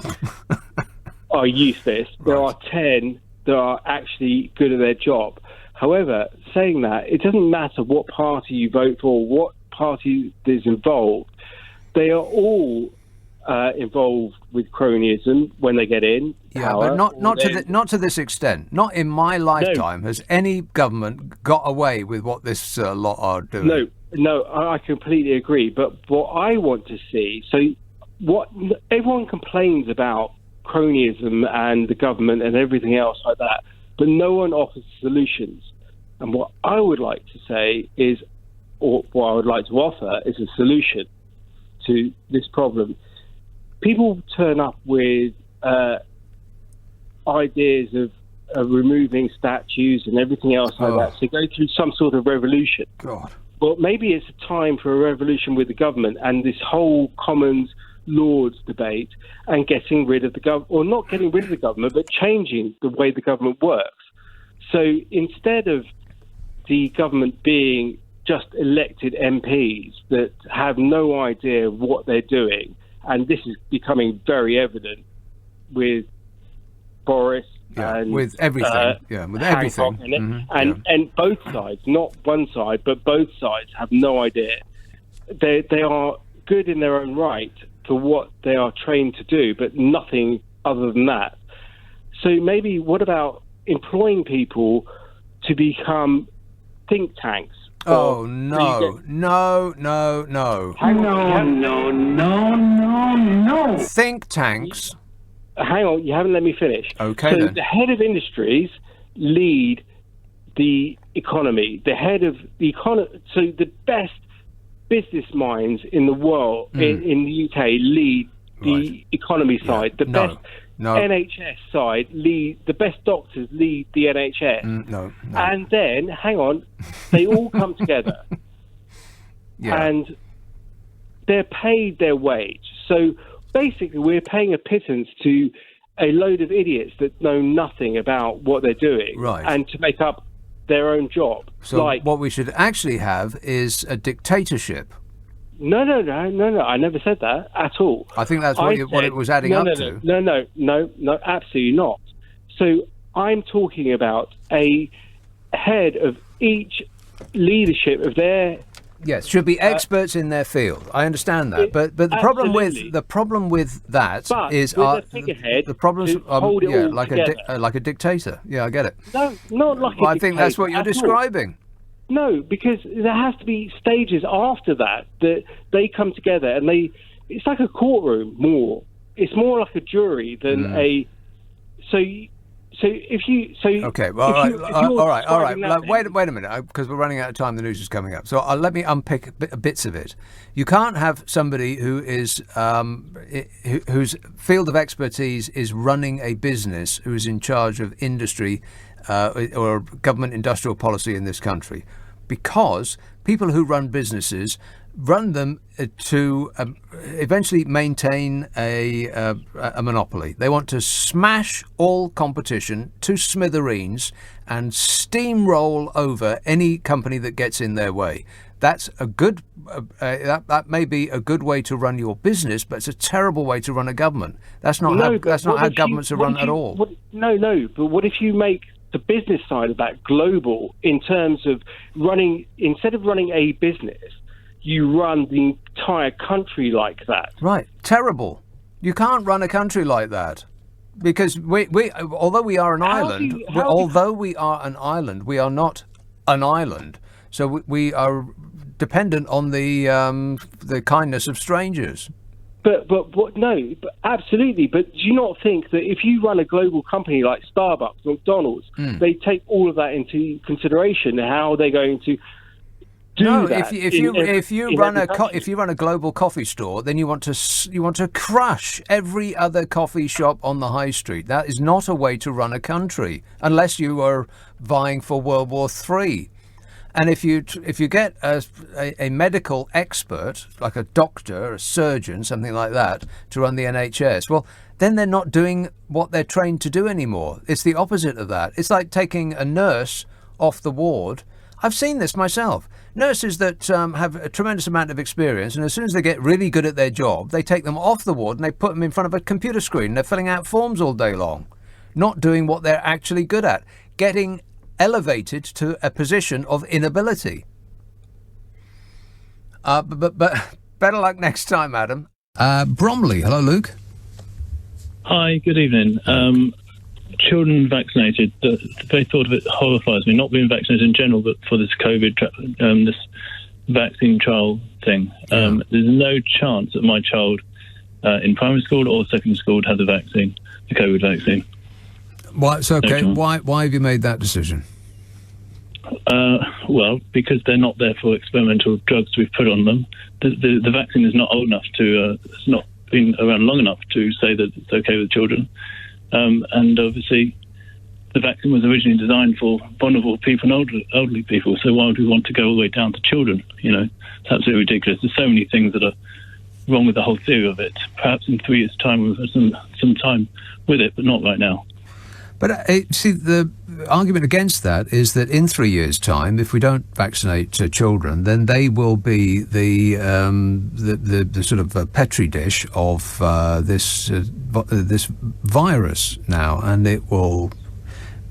are useless. There are 10 that are actually good at their job. However, saying that, it doesn't matter what party you vote for, what party is involved. They are all involved with cronyism when they get in. Yeah, but not to this extent. Not in my lifetime has any government got away with what this lot are doing. No, I completely agree. But what I want to see, what everyone complains about cronyism and the government and everything else like that, but no one offers solutions. And what I would like to say is, or what I would like to offer is a solution to this problem. People turn up with ideas of removing statues and everything else like that. So go through some sort of revolution. God. Well, maybe it's a time for a revolution with the government and this whole Commons Lords debate and getting rid of the government, or not getting rid of the government, but changing the way the government works. So instead of the government being just elected MPs that have no idea what they're doing, and this is becoming very evident with Boris and with everything, with everything, and both sides, not one side, but both sides have no idea. They are good in their own right for what they are trained to do, but nothing other than that. So maybe what about employing people to become think tanks? Oh, no. Think tanks. Hang on, you haven't let me finish. Okay, so then. The head of industries lead the economy. The head of the economy. So the best business minds in the world, in the UK, lead the economy side. The best NHS side lead. The best doctors lead the NHS. No. And then, hang on, they all come together, and they're paid their wage. So basically, we're paying a pittance to a load of idiots that know nothing about what they're doing, and to make up their own job. So what we should actually have is a dictatorship. No, I never said that at all. I think that's what it was adding up to. No, absolutely not. So I'm talking about a head of each leadership of their... Yes, should be experts in their field. I understand that, but the problem with that is the problems like a dictator. Yeah, I get it. No, not like a dictator. I think that's what you're describing. No, because there has to be stages after that they come together and it's like a courtroom more. It's more like a jury than a. So if you okay, well, all right. Wait a minute, because we're running out of time. The news is coming up, so let me unpick bits of it. You can't have somebody who is whose field of expertise is running a business, who is in charge of industry or government industrial policy in this country, because people who run businesses run them to eventually maintain a monopoly. They want to smash all competition to smithereens and steamroll over any company that gets in their way. That's a good. That may be a good way to run your business, but it's a terrible way to run a government. That's not how governments are run at all. But what if you make the business side of that global in terms of instead of running a business, you run the entire country like that. Right. Terrible. You can't run a country like that. Because although we are an island, we are not an island. So we are dependent on the kindness of strangers. But absolutely. But do you not think that if you run a global company like Starbucks, McDonald's, they take all of that into consideration? How they're going to if you run a global coffee store, then you want to crush every other coffee shop on the high street. That is not a way to run a country, unless you are vying for World War III. And if you get a medical expert, like a doctor, a surgeon, something like that, to run the NHS, well, then they're not doing what they're trained to do anymore. It's the opposite of that. It's like taking a nurse off the ward. I've seen this myself. Nurses that have a tremendous amount of experience, and as soon as they get really good at their job, they take them off the ward and they put them in front of a computer screen. They're filling out forms all day long, not doing what they're actually good at, getting elevated to a position of inability. But better luck next time, Adam. Bromley. Hello, Luke. Hi, good evening. Children vaccinated, the very thought of it horrifies me, not being vaccinated in general, but for this COVID, this vaccine trial thing. There's no chance that my child in primary school or secondary school would have the vaccine, the COVID vaccine. Why? So, okay, no, why have you made that decision? Well, because they're not there for experimental drugs to be put on them. The vaccine is not old enough to, it's not been around long enough to say that it's okay with children. And obviously, the vaccine was originally designed for vulnerable people and elderly people. So why would we want to go all the way down to children? You know, it's absolutely ridiculous. There's so many things that are wrong with the whole theory of it. Perhaps in 3 years' time we'll have some time with it, but not right now. But see, the argument against that is that in 3 years' time, if we don't vaccinate children, then they will be the sort of petri dish of this virus now, and it will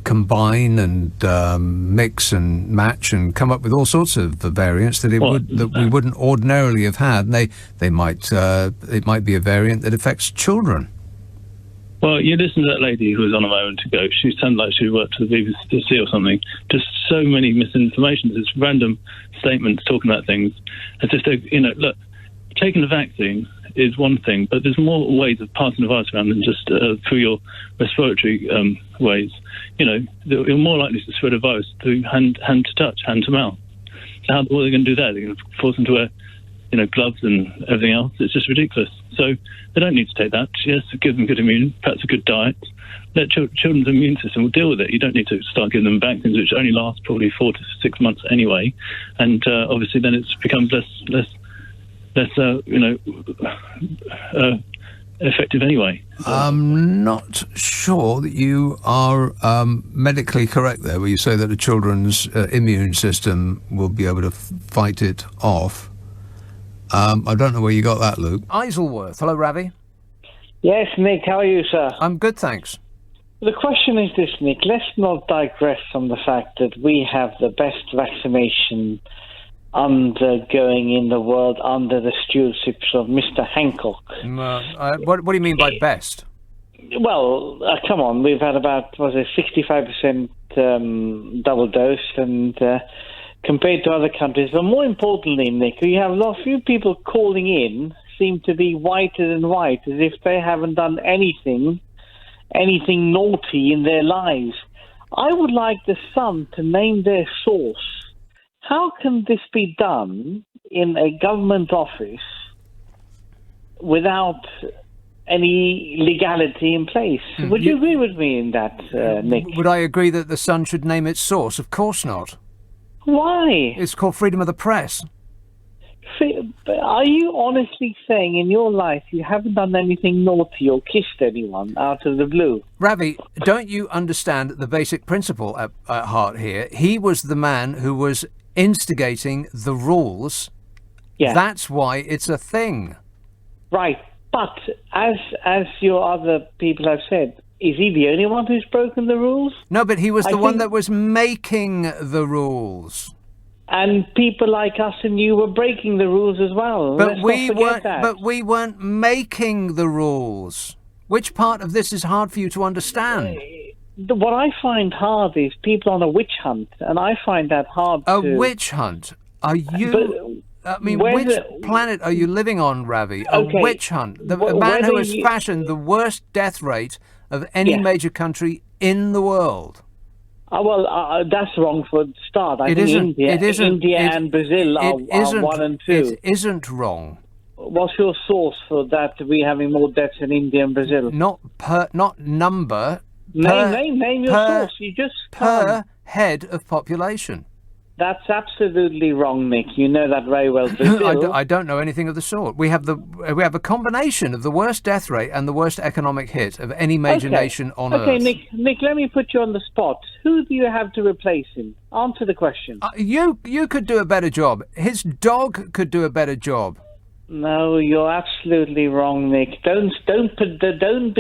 combine and mix and match and come up with all sorts of variants that we wouldn't ordinarily have had. And it might be a variant that affects children. Well, you listen to that lady who was on a moment ago. She sounded like she worked for the BBC or something. Just so many misinformation. There's random statements talking about things. As if look, taking a vaccine is one thing, but there's more ways of passing the virus around than just through your respiratory ways. You know, you're more likely to spread a virus through hand to touch, hand to mouth. So what are they going to do there? They're going to force them to wear, gloves and everything else. It's just ridiculous. So they don't need to take that. Yes, give them good immunity, perhaps a good diet. Let children's immune system will deal with it. You don't need to start giving them vaccines, which only last probably 4 to 6 months anyway. And obviously then it becomes less effective anyway. I'm not sure that you are medically correct there, where you say that a children's immune system will be able to fight it off. I don't know where you got that, Luke. Isleworth. Hello, Ravi. Yes, Nick, how are you, sir? I'm good, thanks. The question is this, Nick. Let's not digress from the fact that we have the best vaccination undergoing in the world under the stewardship of Mr. Hancock. What do you mean by best? Well, come on. We've had about, 65% double dose and... compared to other countries. But more importantly, Nick, we have a few people calling in seem to be whiter than white, as if they haven't done anything naughty in their lives. I would like the Sun to name their source. How can this be done in a government office without any legality in place? Would you agree with me in that, Nick? Would I agree that the Sun should name its source? Of course not. Why? It's called freedom of the press. Are you honestly saying in your life you haven't done anything naughty or kissed anyone out of the blue? Ravi, don't you understand the basic principle at heart here? He was the man who was instigating the rules. Yeah. That's why it's a thing. Right. But as your other people have said, is he the only one who's broken the rules? No, but he was the one that was making the rules. And people like us and you were breaking the rules as well. But we weren't making the rules. Which part of this is hard for you to understand? What I find hard is people on a witch hunt, and I find that hard A witch hunt? Are you... which planet are you living on, Ravi? A witch hunt. The man who has fashioned the worst death rate of any major country in the world. That's wrong for the start. I think India and Brazil are 1 and 2. It isn't wrong. What's your source for that to be having more deaths in India and Brazil? Not number. Name your source. You just per head of population. That's absolutely wrong, Nick. You know that very well. Brazil, I don't know anything of the sort. We have a combination of the worst death rate and the worst economic hit of any major nation on Earth. Okay, Nick, let me put you on the spot. Who do you have to replace him? Answer the question. You could do a better job. His dog could do a better job. No, you're absolutely wrong, Nick. Don't pretend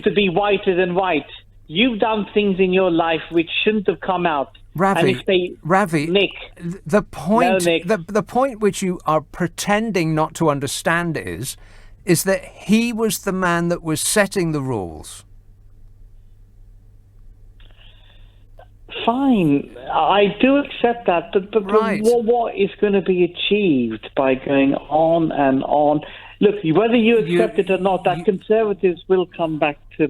to be whiter than white. You've done things in your life which shouldn't have come out. Ravi, Nick, the point, no, Nick. the point which you are pretending not to understand is that he was the man that was setting the rules. Fine, I do accept that, but Right. what is going to be achieved by going on and on? Look, whether you accept it or not, that Conservatives will come back to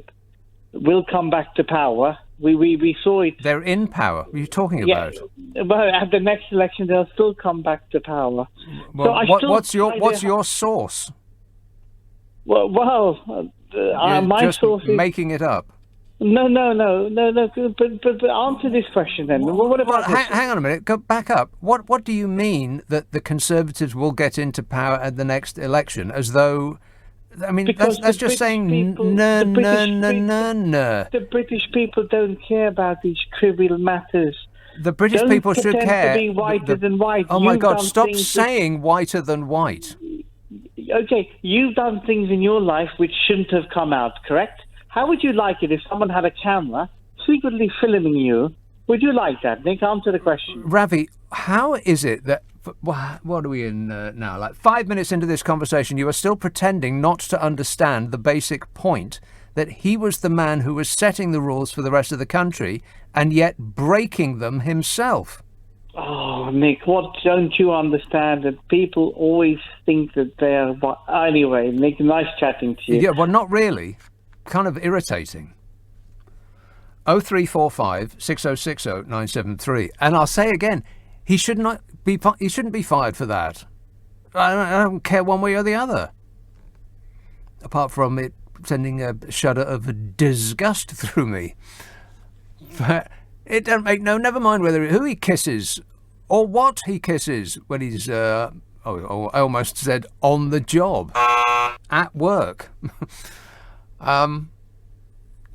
power. We saw it. They're in power. What are you talking about? Well, at the next election, they'll still come back to power. Well, So what's your source? Well, my just source is making it up. No. But answer this question then. What about? Hang on a minute. Go back up. What do you mean that the Conservatives will get into power at the next election? As though, I mean, that's just saying no. The British people don't care about these trivial matters. The British Don't people should pretend care. to be whiter than white. Oh my You've God! done Stop things saying whiter than white. Okay, you've done things in your life which shouldn't have come out, correct? How would you like it if someone had a camera secretly filming you? Would you like that, Nick? Answer the question. Ravi, how is it that, what are we in now? Like 5 minutes into this conversation, you are still pretending not to understand the basic point that he was the man who was setting the rules for the rest of the country and yet breaking them himself. Oh, Nick, what don't you understand? That people always think that they're... Anyway, Nick, nice chatting to you. Yeah, well, not really. Kind of irritating. 0345 6060 973. And I'll say again, he shouldn't be fired for that. I don't care one way or the other. Apart from it sending a shudder of disgust through me. But it don't make never mind who he kisses or what he kisses when he's I almost said on the job at work.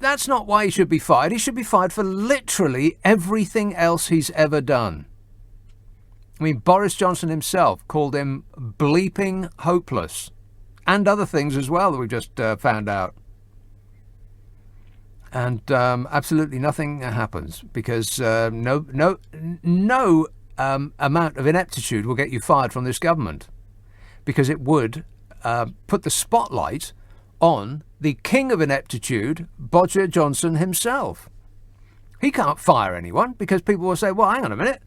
That's not why he should be fired. He should be fired for literally everything else he's ever done. I mean, Boris Johnson himself called him bleeping hopeless, and other things as well that we just found out. And absolutely nothing happens because no amount of ineptitude will get you fired from this government, because it would put the spotlight on the king of ineptitude, Bodger Johnson himself. He can't fire anyone because people will say, well, hang on a minute,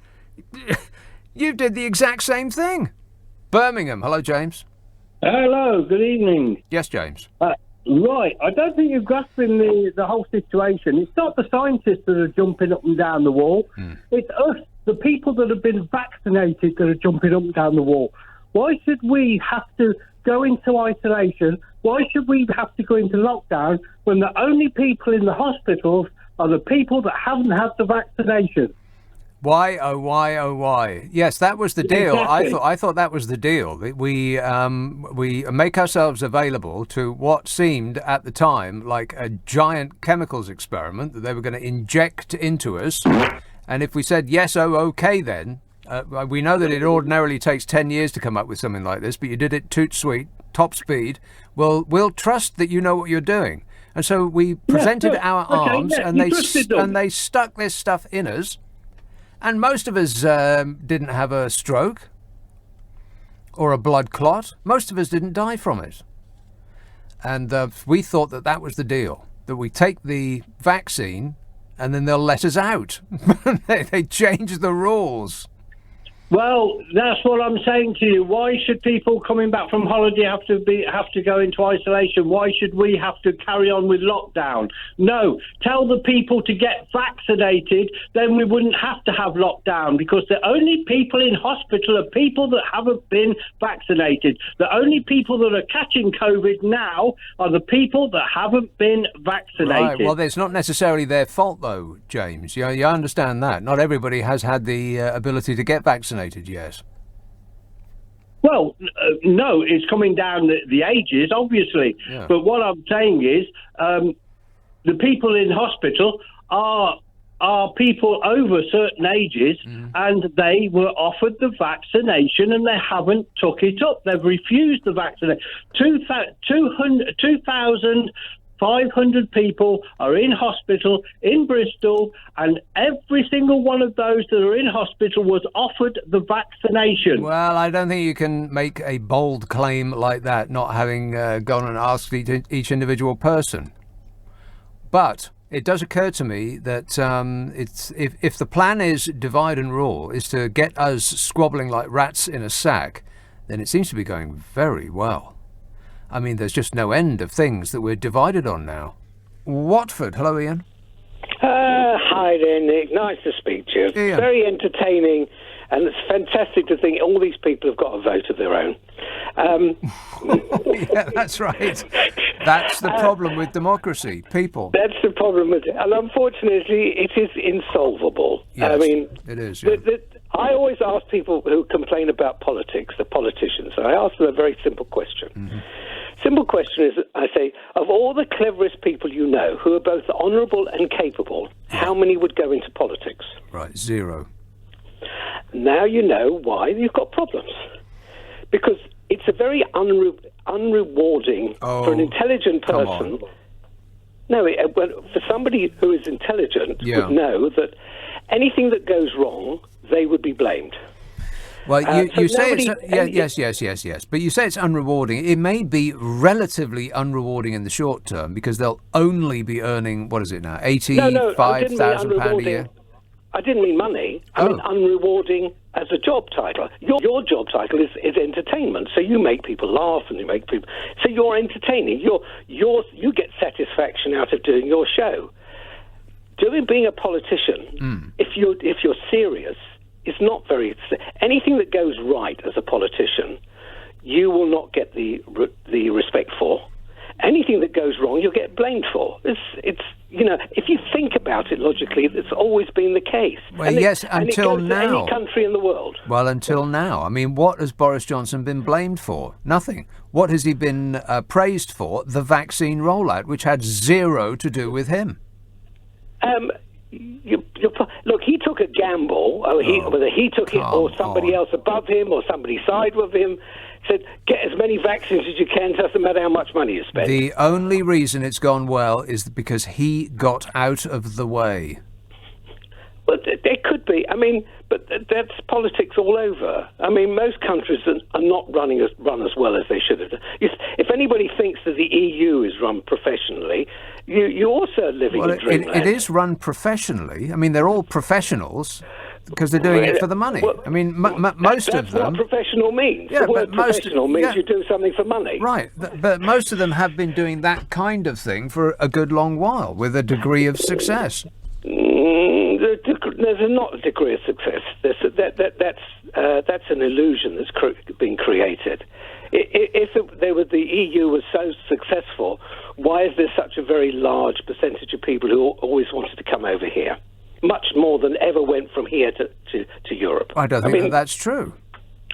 you did the exact same thing. Birmingham. Hello, James. Hello, good evening. Yes, James. Right, I don't think you're grasping the whole situation. It's not the scientists that are jumping up and down the wall. It's us, the people that have been vaccinated, that are jumping up and down the wall. Why should we have to go into isolation? Why should we have to go into lockdown when the only people in the hospitals are the people that haven't had the vaccination? Why, oh why, oh why? Yes, that was the deal. Exactly. I thought that was the deal. We make ourselves available to what seemed at the time like a giant chemicals experiment that they were going to inject into us. And if we said yes, okay, then we know that it ordinarily takes 10 years to come up with something like this, but you did it toot sweet, top speed. Well, we'll trust that you know what you're doing. And so we presented our arms, and they stuck this stuff in us. And most of us didn't have a stroke or a blood clot. Most of us didn't die from it. And we thought that was the deal, that we take the vaccine and then they'll let us out. They changed the rules. Well, that's what I'm saying to you. Why should people coming back from holiday have to go into isolation? Why should we have to carry on with lockdown? No, tell the people to get vaccinated, then we wouldn't have to have lockdown, because the only people in hospital are people that haven't been vaccinated. The only people that are catching COVID now are the people that haven't been vaccinated. Right. Well, it's not necessarily their fault, though, James. You understand that. Not everybody has had the ability to get vaccinated. Yes. Well, no, it's coming down the ages, obviously. Yeah. But what I'm saying is the people in hospital are people over certain ages, and they were offered the vaccination and they haven't took it up. They've refused the vaccination. 2,500 500 people are in hospital in Bristol, and every single one of those that are in hospital was offered the vaccination. Well, I don't think you can make a bold claim like that, not having gone and asked each individual person. But it does occur to me that if the plan is divide and rule, is to get us squabbling like rats in a sack, then it seems to be going very well. I mean, there's just no end of things that we're divided on now. Watford, hello, Ian. Hi there, Nick. Nice to speak to you. Ian. Very entertaining, and it's fantastic to think all these people have got a vote of their own. Yeah, that's right. That's the problem with democracy, people. That's the problem with it. And unfortunately, it is insolvable. Yes, I mean, it is. Yeah. I always ask people who complain about politics, the politicians, I ask them a very simple question. Mm-hmm. Simple question is, I say, of all the cleverest people you know who are both honourable and capable, how many would go into politics? Right, 0. Now you know why you've got problems. Because it's a very unrewarding for an intelligent person. No, for somebody who is intelligent would know that anything that goes wrong, they would be blamed. Well, you say it's yes. But you say it's unrewarding. It may be relatively unrewarding in the short term because they'll only be earning, what is it now, £85,000 a year? I didn't mean money. I mean unrewarding as a job title. Your job title is entertainment, so you make people laugh and you make people. So you're entertaining. You get satisfaction out of doing your show. Being a politician, if you're serious, is not very. Anything that goes right as a politician, you will not get the respect for. Anything that goes wrong, you'll get blamed for. It's if you think about it logically, it's always been the case. Well, until and it goes now. To any country in the world. Well, until now. I mean, what has Boris Johnson been blamed for? Nothing. What has he been praised for? The vaccine rollout, which had 0 to do with him. Look, he took a gamble. Whether he took it or somebody else above him or somebody side with him, said, get as many vaccines as you can, doesn't matter how much money you spend. The only reason it's gone well is because he got out of the way. Well, there could be. I mean, but that's politics all over. I mean, most countries are not run as well as they should have. If anybody thinks that the EU is run professionally, you also are living in dreamland. It is run professionally. I mean, they're all professionals because they're doing it for the money. Well, I mean, most of them. That's what professional means. Yeah, the word professional means you do something for money. Right, but most of them have been doing that kind of thing for a good long while with a degree of success. There's not a degree of success. That's an illusion that's been created. If the EU was so successful, why is there such a very large percentage of people who always wanted to come over here? Much more than ever went from here to Europe. I don't think that's true.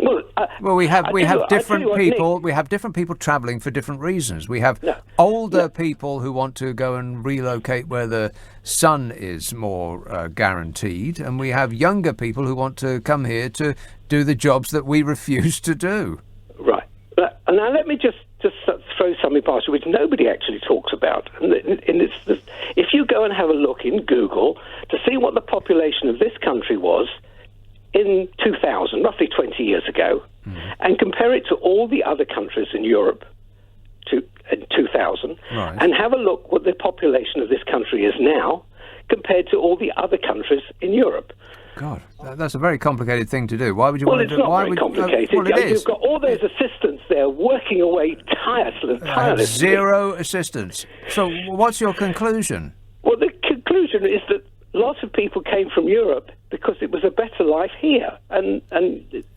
Well, we have different people. Nick, we have different people travelling for different reasons. We have older people who want to go and relocate where the sun is more guaranteed, and we have younger people who want to come here to do the jobs that we refuse to do. Right. Now let me just throw something past you, which nobody actually talks about. And if you go and have a look in Google to see what the population of this country was in 2000, roughly 20 years ago, and compare it to all the other countries in Europe in 2000, and have a look what the population of this country is now compared to all the other countries in Europe. God, that's a very complicated thing to do. Why would you want to do it? Well, it's not very complicated. Well, it is. You've got all those assistants there working away tirelessly. 0 assistants. So what's your conclusion? Well, the conclusion is that lots of people came from Europe because it was a better life here, and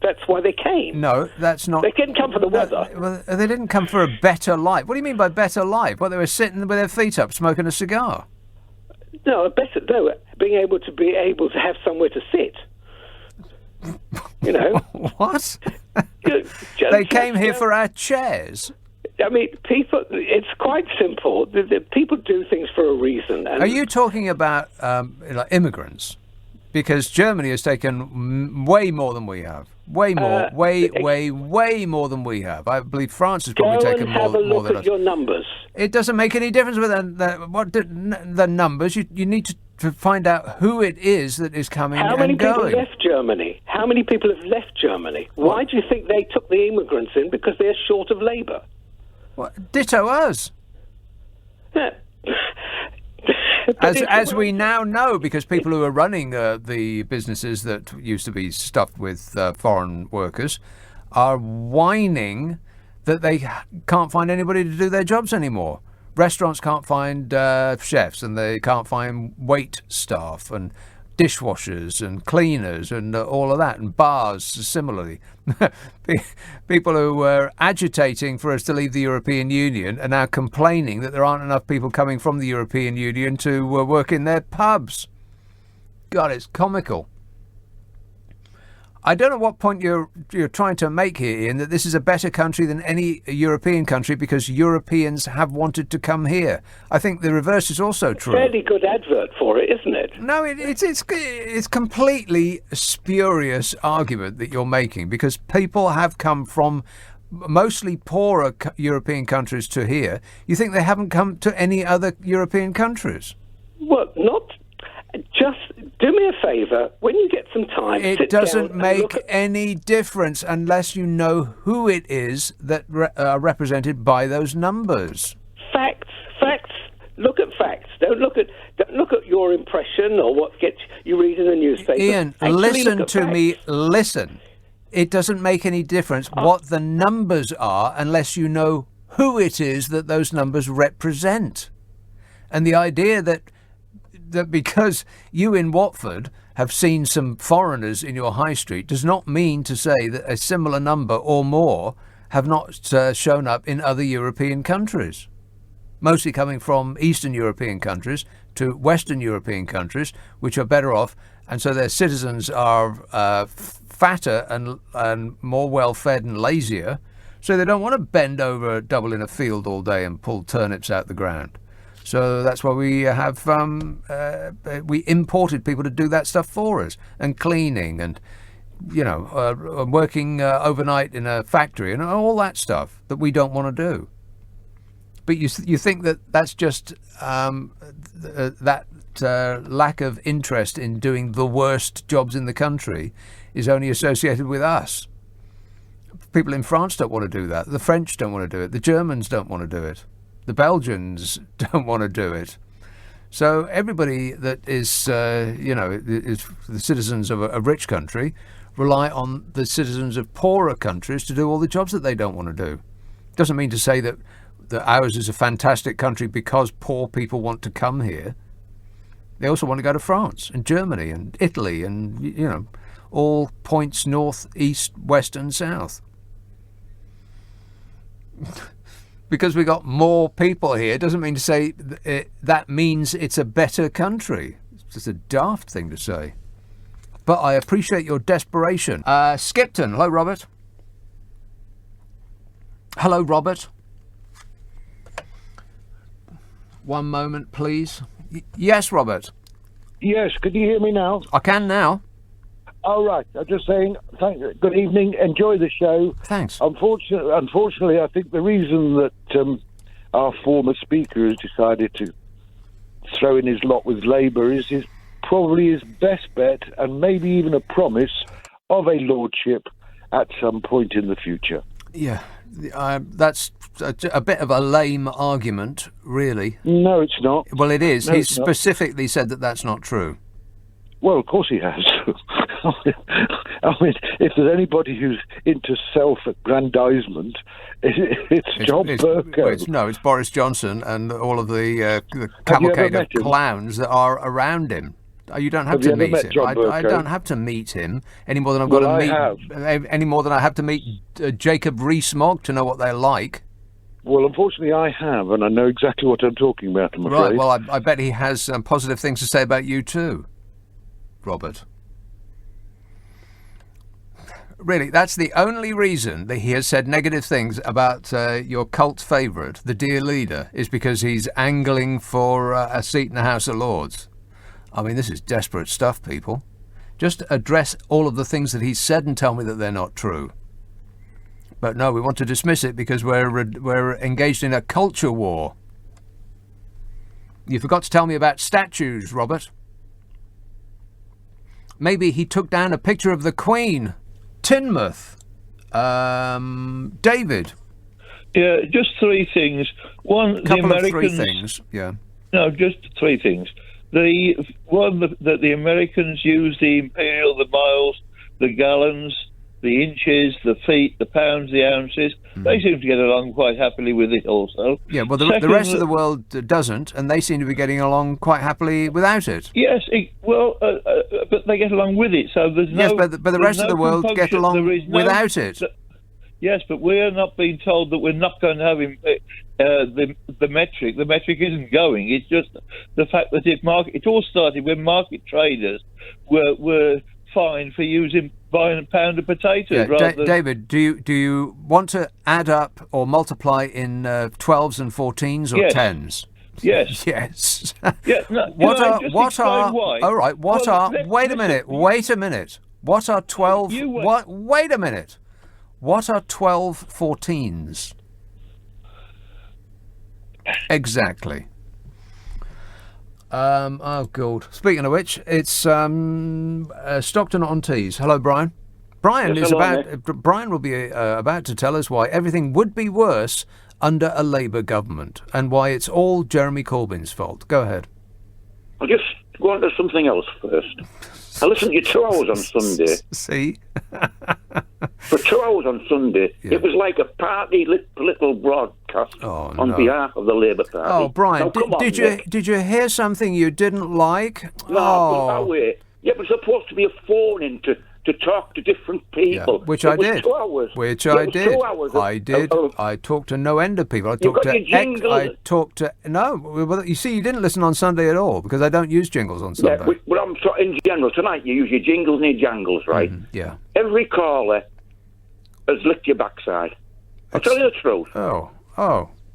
that's why they came. No, that's not. They didn't come for the weather. Well, they didn't come for a better life. What do you mean by better life? Well, they were sitting with their feet up, smoking a cigar. No, being able to have somewhere to sit. You know what? They came here for our chairs. I mean, people. It's quite simple. People do things for a reason. And are you talking about like immigrants? Because Germany has taken way more than we have. Way more. Way more than we have. I believe France has probably taken more than us. Go and have a look at your numbers. It doesn't make any difference with the numbers. You need to find out who it is that is coming and going. How many people left Germany? How many people have left Germany? Why do you think they took the immigrants in? Because they're short of labour. Well, ditto us. Yeah. As we now know, because people who are running the businesses that used to be stuffed with foreign workers are whining that they can't find anybody to do their jobs anymore. Restaurants can't find chefs, and they can't find wait staff and dishwashers and cleaners and all of that, and bars similarly. People who were agitating for us to leave the European Union are now complaining that there aren't enough people coming from the European Union to work in their pubs. God, it's comical. I don't know what point you're trying to make here, Ian, that this is a better country than any European country because Europeans have wanted to come here. I think the reverse is also true. Fairly good advert for it, isn't it? No, it's completely spurious argument that you're making, because people have come from mostly poorer European countries to here. You think they haven't come to any other European countries? Well, not... Just do me a favour, when you get some time... It doesn't make any difference unless you know who it is that are represented by those numbers. Facts. Look at facts. Don't look at your impression or what gets you read in the newspaper. Ian, listen to me. Listen. It doesn't make any difference what the numbers are unless you know who it is that those numbers represent. And the idea that because you in Watford have seen some foreigners in your high street does not mean to say that a similar number or more have not shown up in other European countries, mostly coming from Eastern European countries to Western European countries, which are better off, and so their citizens are fatter and more well-fed and lazier, so they don't want to bend over double in a field all day and pull turnips out the ground. So that's why we have we imported people to do that stuff for us, and cleaning, and working overnight in a factory, and all that stuff that we don't want to do. But you think that that's just that lack of interest in doing the worst jobs in the country is only associated with us. People in France don't want to do that. The French don't want to do it. The Germans don't want to do it. The Belgians don't want to do it. So everybody that is, is the citizens of a rich country rely on the citizens of poorer countries to do all the jobs that they don't want to do. Doesn't mean to say that ours is a fantastic country because poor people want to come here. They also want to go to France and Germany and Italy and, all points north, east, west and south. Because we got more people here doesn't mean to say that means it's a better country. It's just a daft thing to say. But I appreciate your desperation. Skipton. Hello, Robert. Hello, Robert. One moment, please. Yes, Robert. Yes, can you hear me now? I can now. All right. I'm just saying, good evening. Enjoy the show. Thanks. Unfortunately, I think the reason that our former speaker has decided to throw in his lot with Labour is probably his best bet, and maybe even a promise of a lordship at some point in the future. Yeah, that's a bit of a lame argument, really. No, it's not. Well, it is. No, He it's not. specifically said that that's not true. Well, of course he has. I mean, if there's anybody who's into self-aggrandizement, it's John Bercow. It's Boris Johnson and all of the cavalcade of clowns that are around him. You don't have to meet him. I don't have to meet him any more than I've got to meet any more than I have to meet Jacob Rees-Mogg to know what they're like. Well, unfortunately, I have, and I know exactly what I'm talking about, I'm afraid. Right, well, I bet he has positive things to say about you too, Robert. Really, that's the only reason that he has said negative things about your cult favourite, the dear leader, is because he's angling for a seat in the House of Lords. I mean, this is desperate stuff, people. Just address all of the things that he's said and tell me that they're not true. But no, we want to dismiss it because we're engaged in a culture war. You forgot to tell me about statues, Robert. Maybe he took down a picture of the Queen. Tinmouth. David. Yeah, just three things. One, the Americans... Three things, yeah. No, just three things. The one that the Americans use the imperial, the miles, the gallons, the inches, the feet, the pounds, the ounces. They seem to get along quite happily with it also. Yeah, well, the rest of the world doesn't, and they seem to be getting along quite happily without it. Yes, but they get along with it, so there's no... Yes, but the rest of the world get along without it. Yes, but we are not being told that we're not going to have the metric. The metric isn't going. It's just the fact that it all started when market traders were fined for buying a pound of potatoes. Yeah, David, do you want to add up or multiply in 12s and 14s or Yes. 10s? Yes. Yes. Yeah, no, What are? why? All right. Wait a minute. What are 12? Wait a minute. What are 12 14s? Exactly. Oh God. Speaking of which, it's Stockton-on-Tees. Hello, Brian. Brian will be about to tell us why everything would be worse under a Labour government and why it's all Jeremy Corbyn's fault. Go ahead. I'll just go on to something else first. I listened to you 2 hours on Sunday. See? For 2 hours on Sunday, it was like a party political broadcast on behalf of the Labour Party. Oh, Brian, now, did you hear something you didn't like? No, yeah, but it's supposed to be a phone-in to talk to different people. Yeah, which I did. 2 hours. Which I did. 2 hours. I did. I talked to no end of people. I talked to no. Well, you see, you didn't listen on Sunday at all because I don't use jingles on Sunday. Yeah, but I'm in general tonight. You use your jingles and your jangles, right? Yeah. Every caller has licked your backside. I'll tell you the truth. Oh,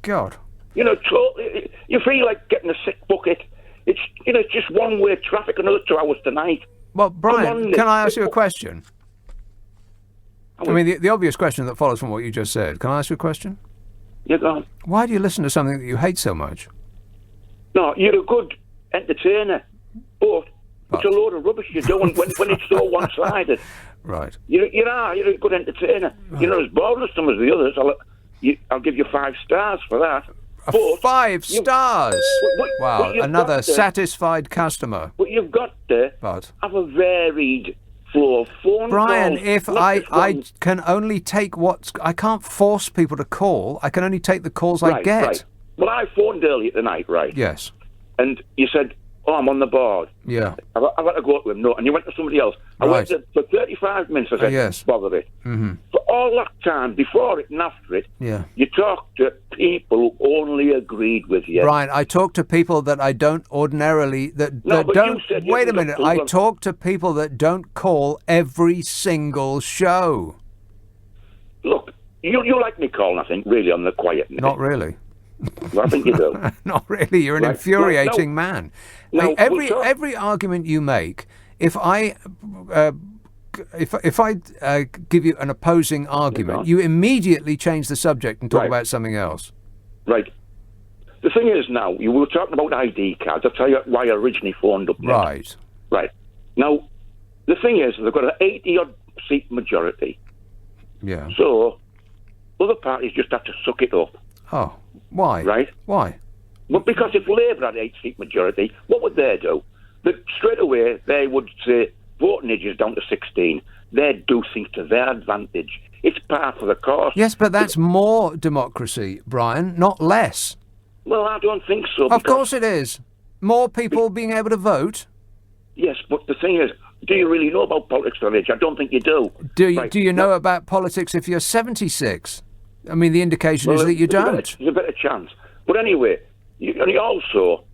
God. You know, you feel like getting a sick bucket. It's just one-way traffic. Another 2 hours tonight. Well, Brian, can I ask you a question? I mean, the obvious question that follows from what you just said. Can I ask you a question? Yeah, go on. Why do you listen to something that you hate so much? No, you're a good entertainer, but it's a load of rubbish you're doing when it's so one-sided. Right. You're a good entertainer. You're not as bored as some of the others. I'll give you 5 stars for that. 5 stars? Wow, another satisfied customer. But you've got to have a varied flow of phone Brian, calls. if I can only take I can't force people to call. I can only take the calls I get. Right. Well, I phoned earlier tonight, right? Yes. And you said, I'm on the board. Yeah. I've got to go to him. No, and you went to somebody else. I went for 35 minutes. I said, yes. Bother it. Mm-hmm. For all that time, before it and after it, you talked to people who only agreed with you. Brian, I talk to people that I don't ordinarily... Wait a minute. I talk to people that don't call every single show. Look, you like me calling, I think, really, on the quiet. Not really. Well, I think you do. Not really. You're an infuriating man. No, every argument you make, if I give you an opposing argument, you immediately change the subject and talk about something else. Right. The thing is now, you were talking about ID cards. I'll tell you why I originally phoned up. Right. Right. Now, the thing is, they've got an 80-odd seat majority. Yeah. So, other parties just have to suck it up. Oh, why? Right? Why? Well, because if Labour had 8-seat majority, what would they do? Straight away, they would say voting age is down to 16. They'd do things to their advantage. It's par for the course. Yes, but that's more democracy, Brian, not less. Well, I don't think so. Of course it is. More people being able to vote. Yes, but the thing is, do you really know about politics at age? I don't think you do. Do you know about politics if you're 76? I mean, the indication is that you don't. There's a better chance. But anyway, and also,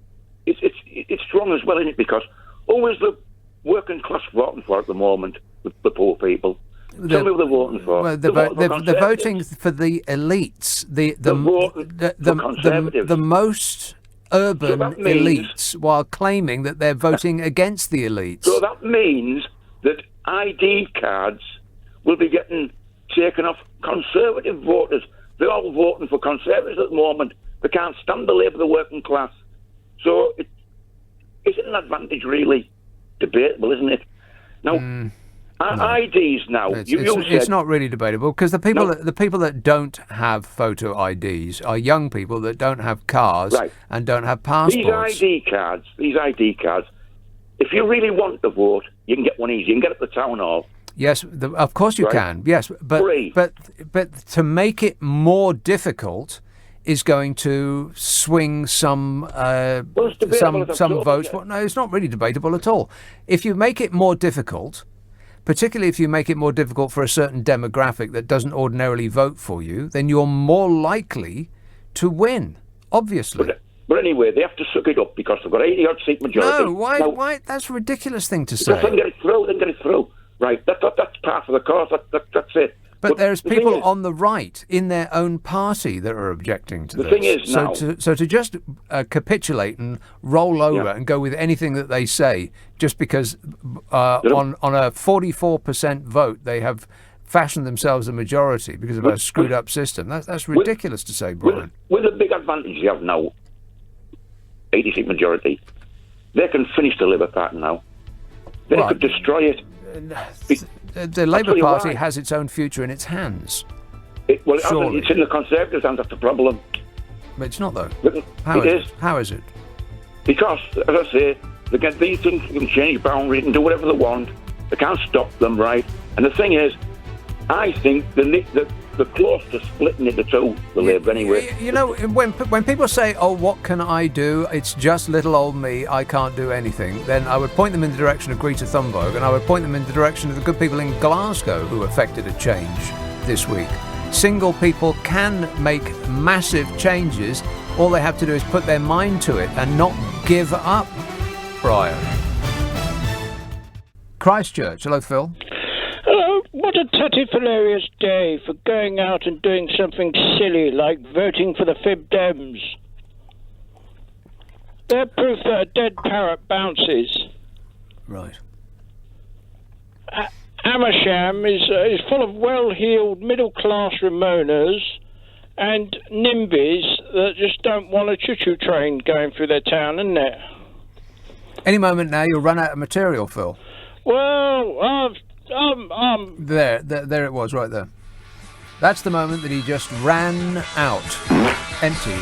it's wrong as well, isn't it? Because who is the working class voting for at the moment? The poor people. Tell me what they're voting for. Well, they're voting for the elites, the most urban elites, while claiming that they're voting against the elites. So that means that ID cards will be getting taken off Conservative voters. They're all voting for Conservatives at the moment. They can't stand the Labour of the working class. So it's an advantage, really. Debatable, isn't it? Now, IDs now. It's not really debatable because the people that don't have photo IDs are young people that don't have cars and don't have passports. These ID cards. If you really want to vote, you can get one easy. You can get it at the town hall. Yes, of course you can. Yes, but to make it more difficult is going to swing some votes. Well, no, it's not really debatable at all. If you make it more difficult, particularly if you make it more difficult for a certain demographic that doesn't ordinarily vote for you, then you're more likely to win, obviously. But anyway, they have to suck it up because they've got 80-odd seat majority. No, why? That's a ridiculous thing to say. They can get it through. Right, that's part of the course. That's it. But there's people on the right in their own party that are objecting to this. The thing is now... So to just capitulate and roll over and go with anything that they say just because on a 44% vote they have fashioned themselves a majority because of a screwed-up system, that's ridiculous to say, Brian. With the big advantage you have now, 80-seat majority, they can finish the Labour Party now. They could destroy it. The Labour Party has its own future in its hands. It's in the Conservatives' hands, that's the problem. But it's not, though. It is. How is it? Because, as I say, they get these things, they can change boundaries and do whatever they want. They can't stop them, right? And the thing is, I think they're close to splitting into two, the Labour, anyway. You know, when people say, oh, what can I do? It's just little old me, I can't do anything, then I would point them in the direction of Greta Thunberg, and I would point them in the direction of the good people in Glasgow who effected a change this week. Single people can make massive changes. All they have to do is put their mind to it and not give up, Brian. Christchurch. Hello, Phil. What a hilarious day for going out and doing something silly like voting for the Fib Dems. They're proof that a dead parrot bounces. Right. Amersham is full of well-heeled middle-class Ramonas and NIMBYs that just don't want a choo-choo train going through their town, isn't it? Any moment now, you'll run out of material, Phil. Well, There it was, right there. That's the moment that he just ran out. Empty.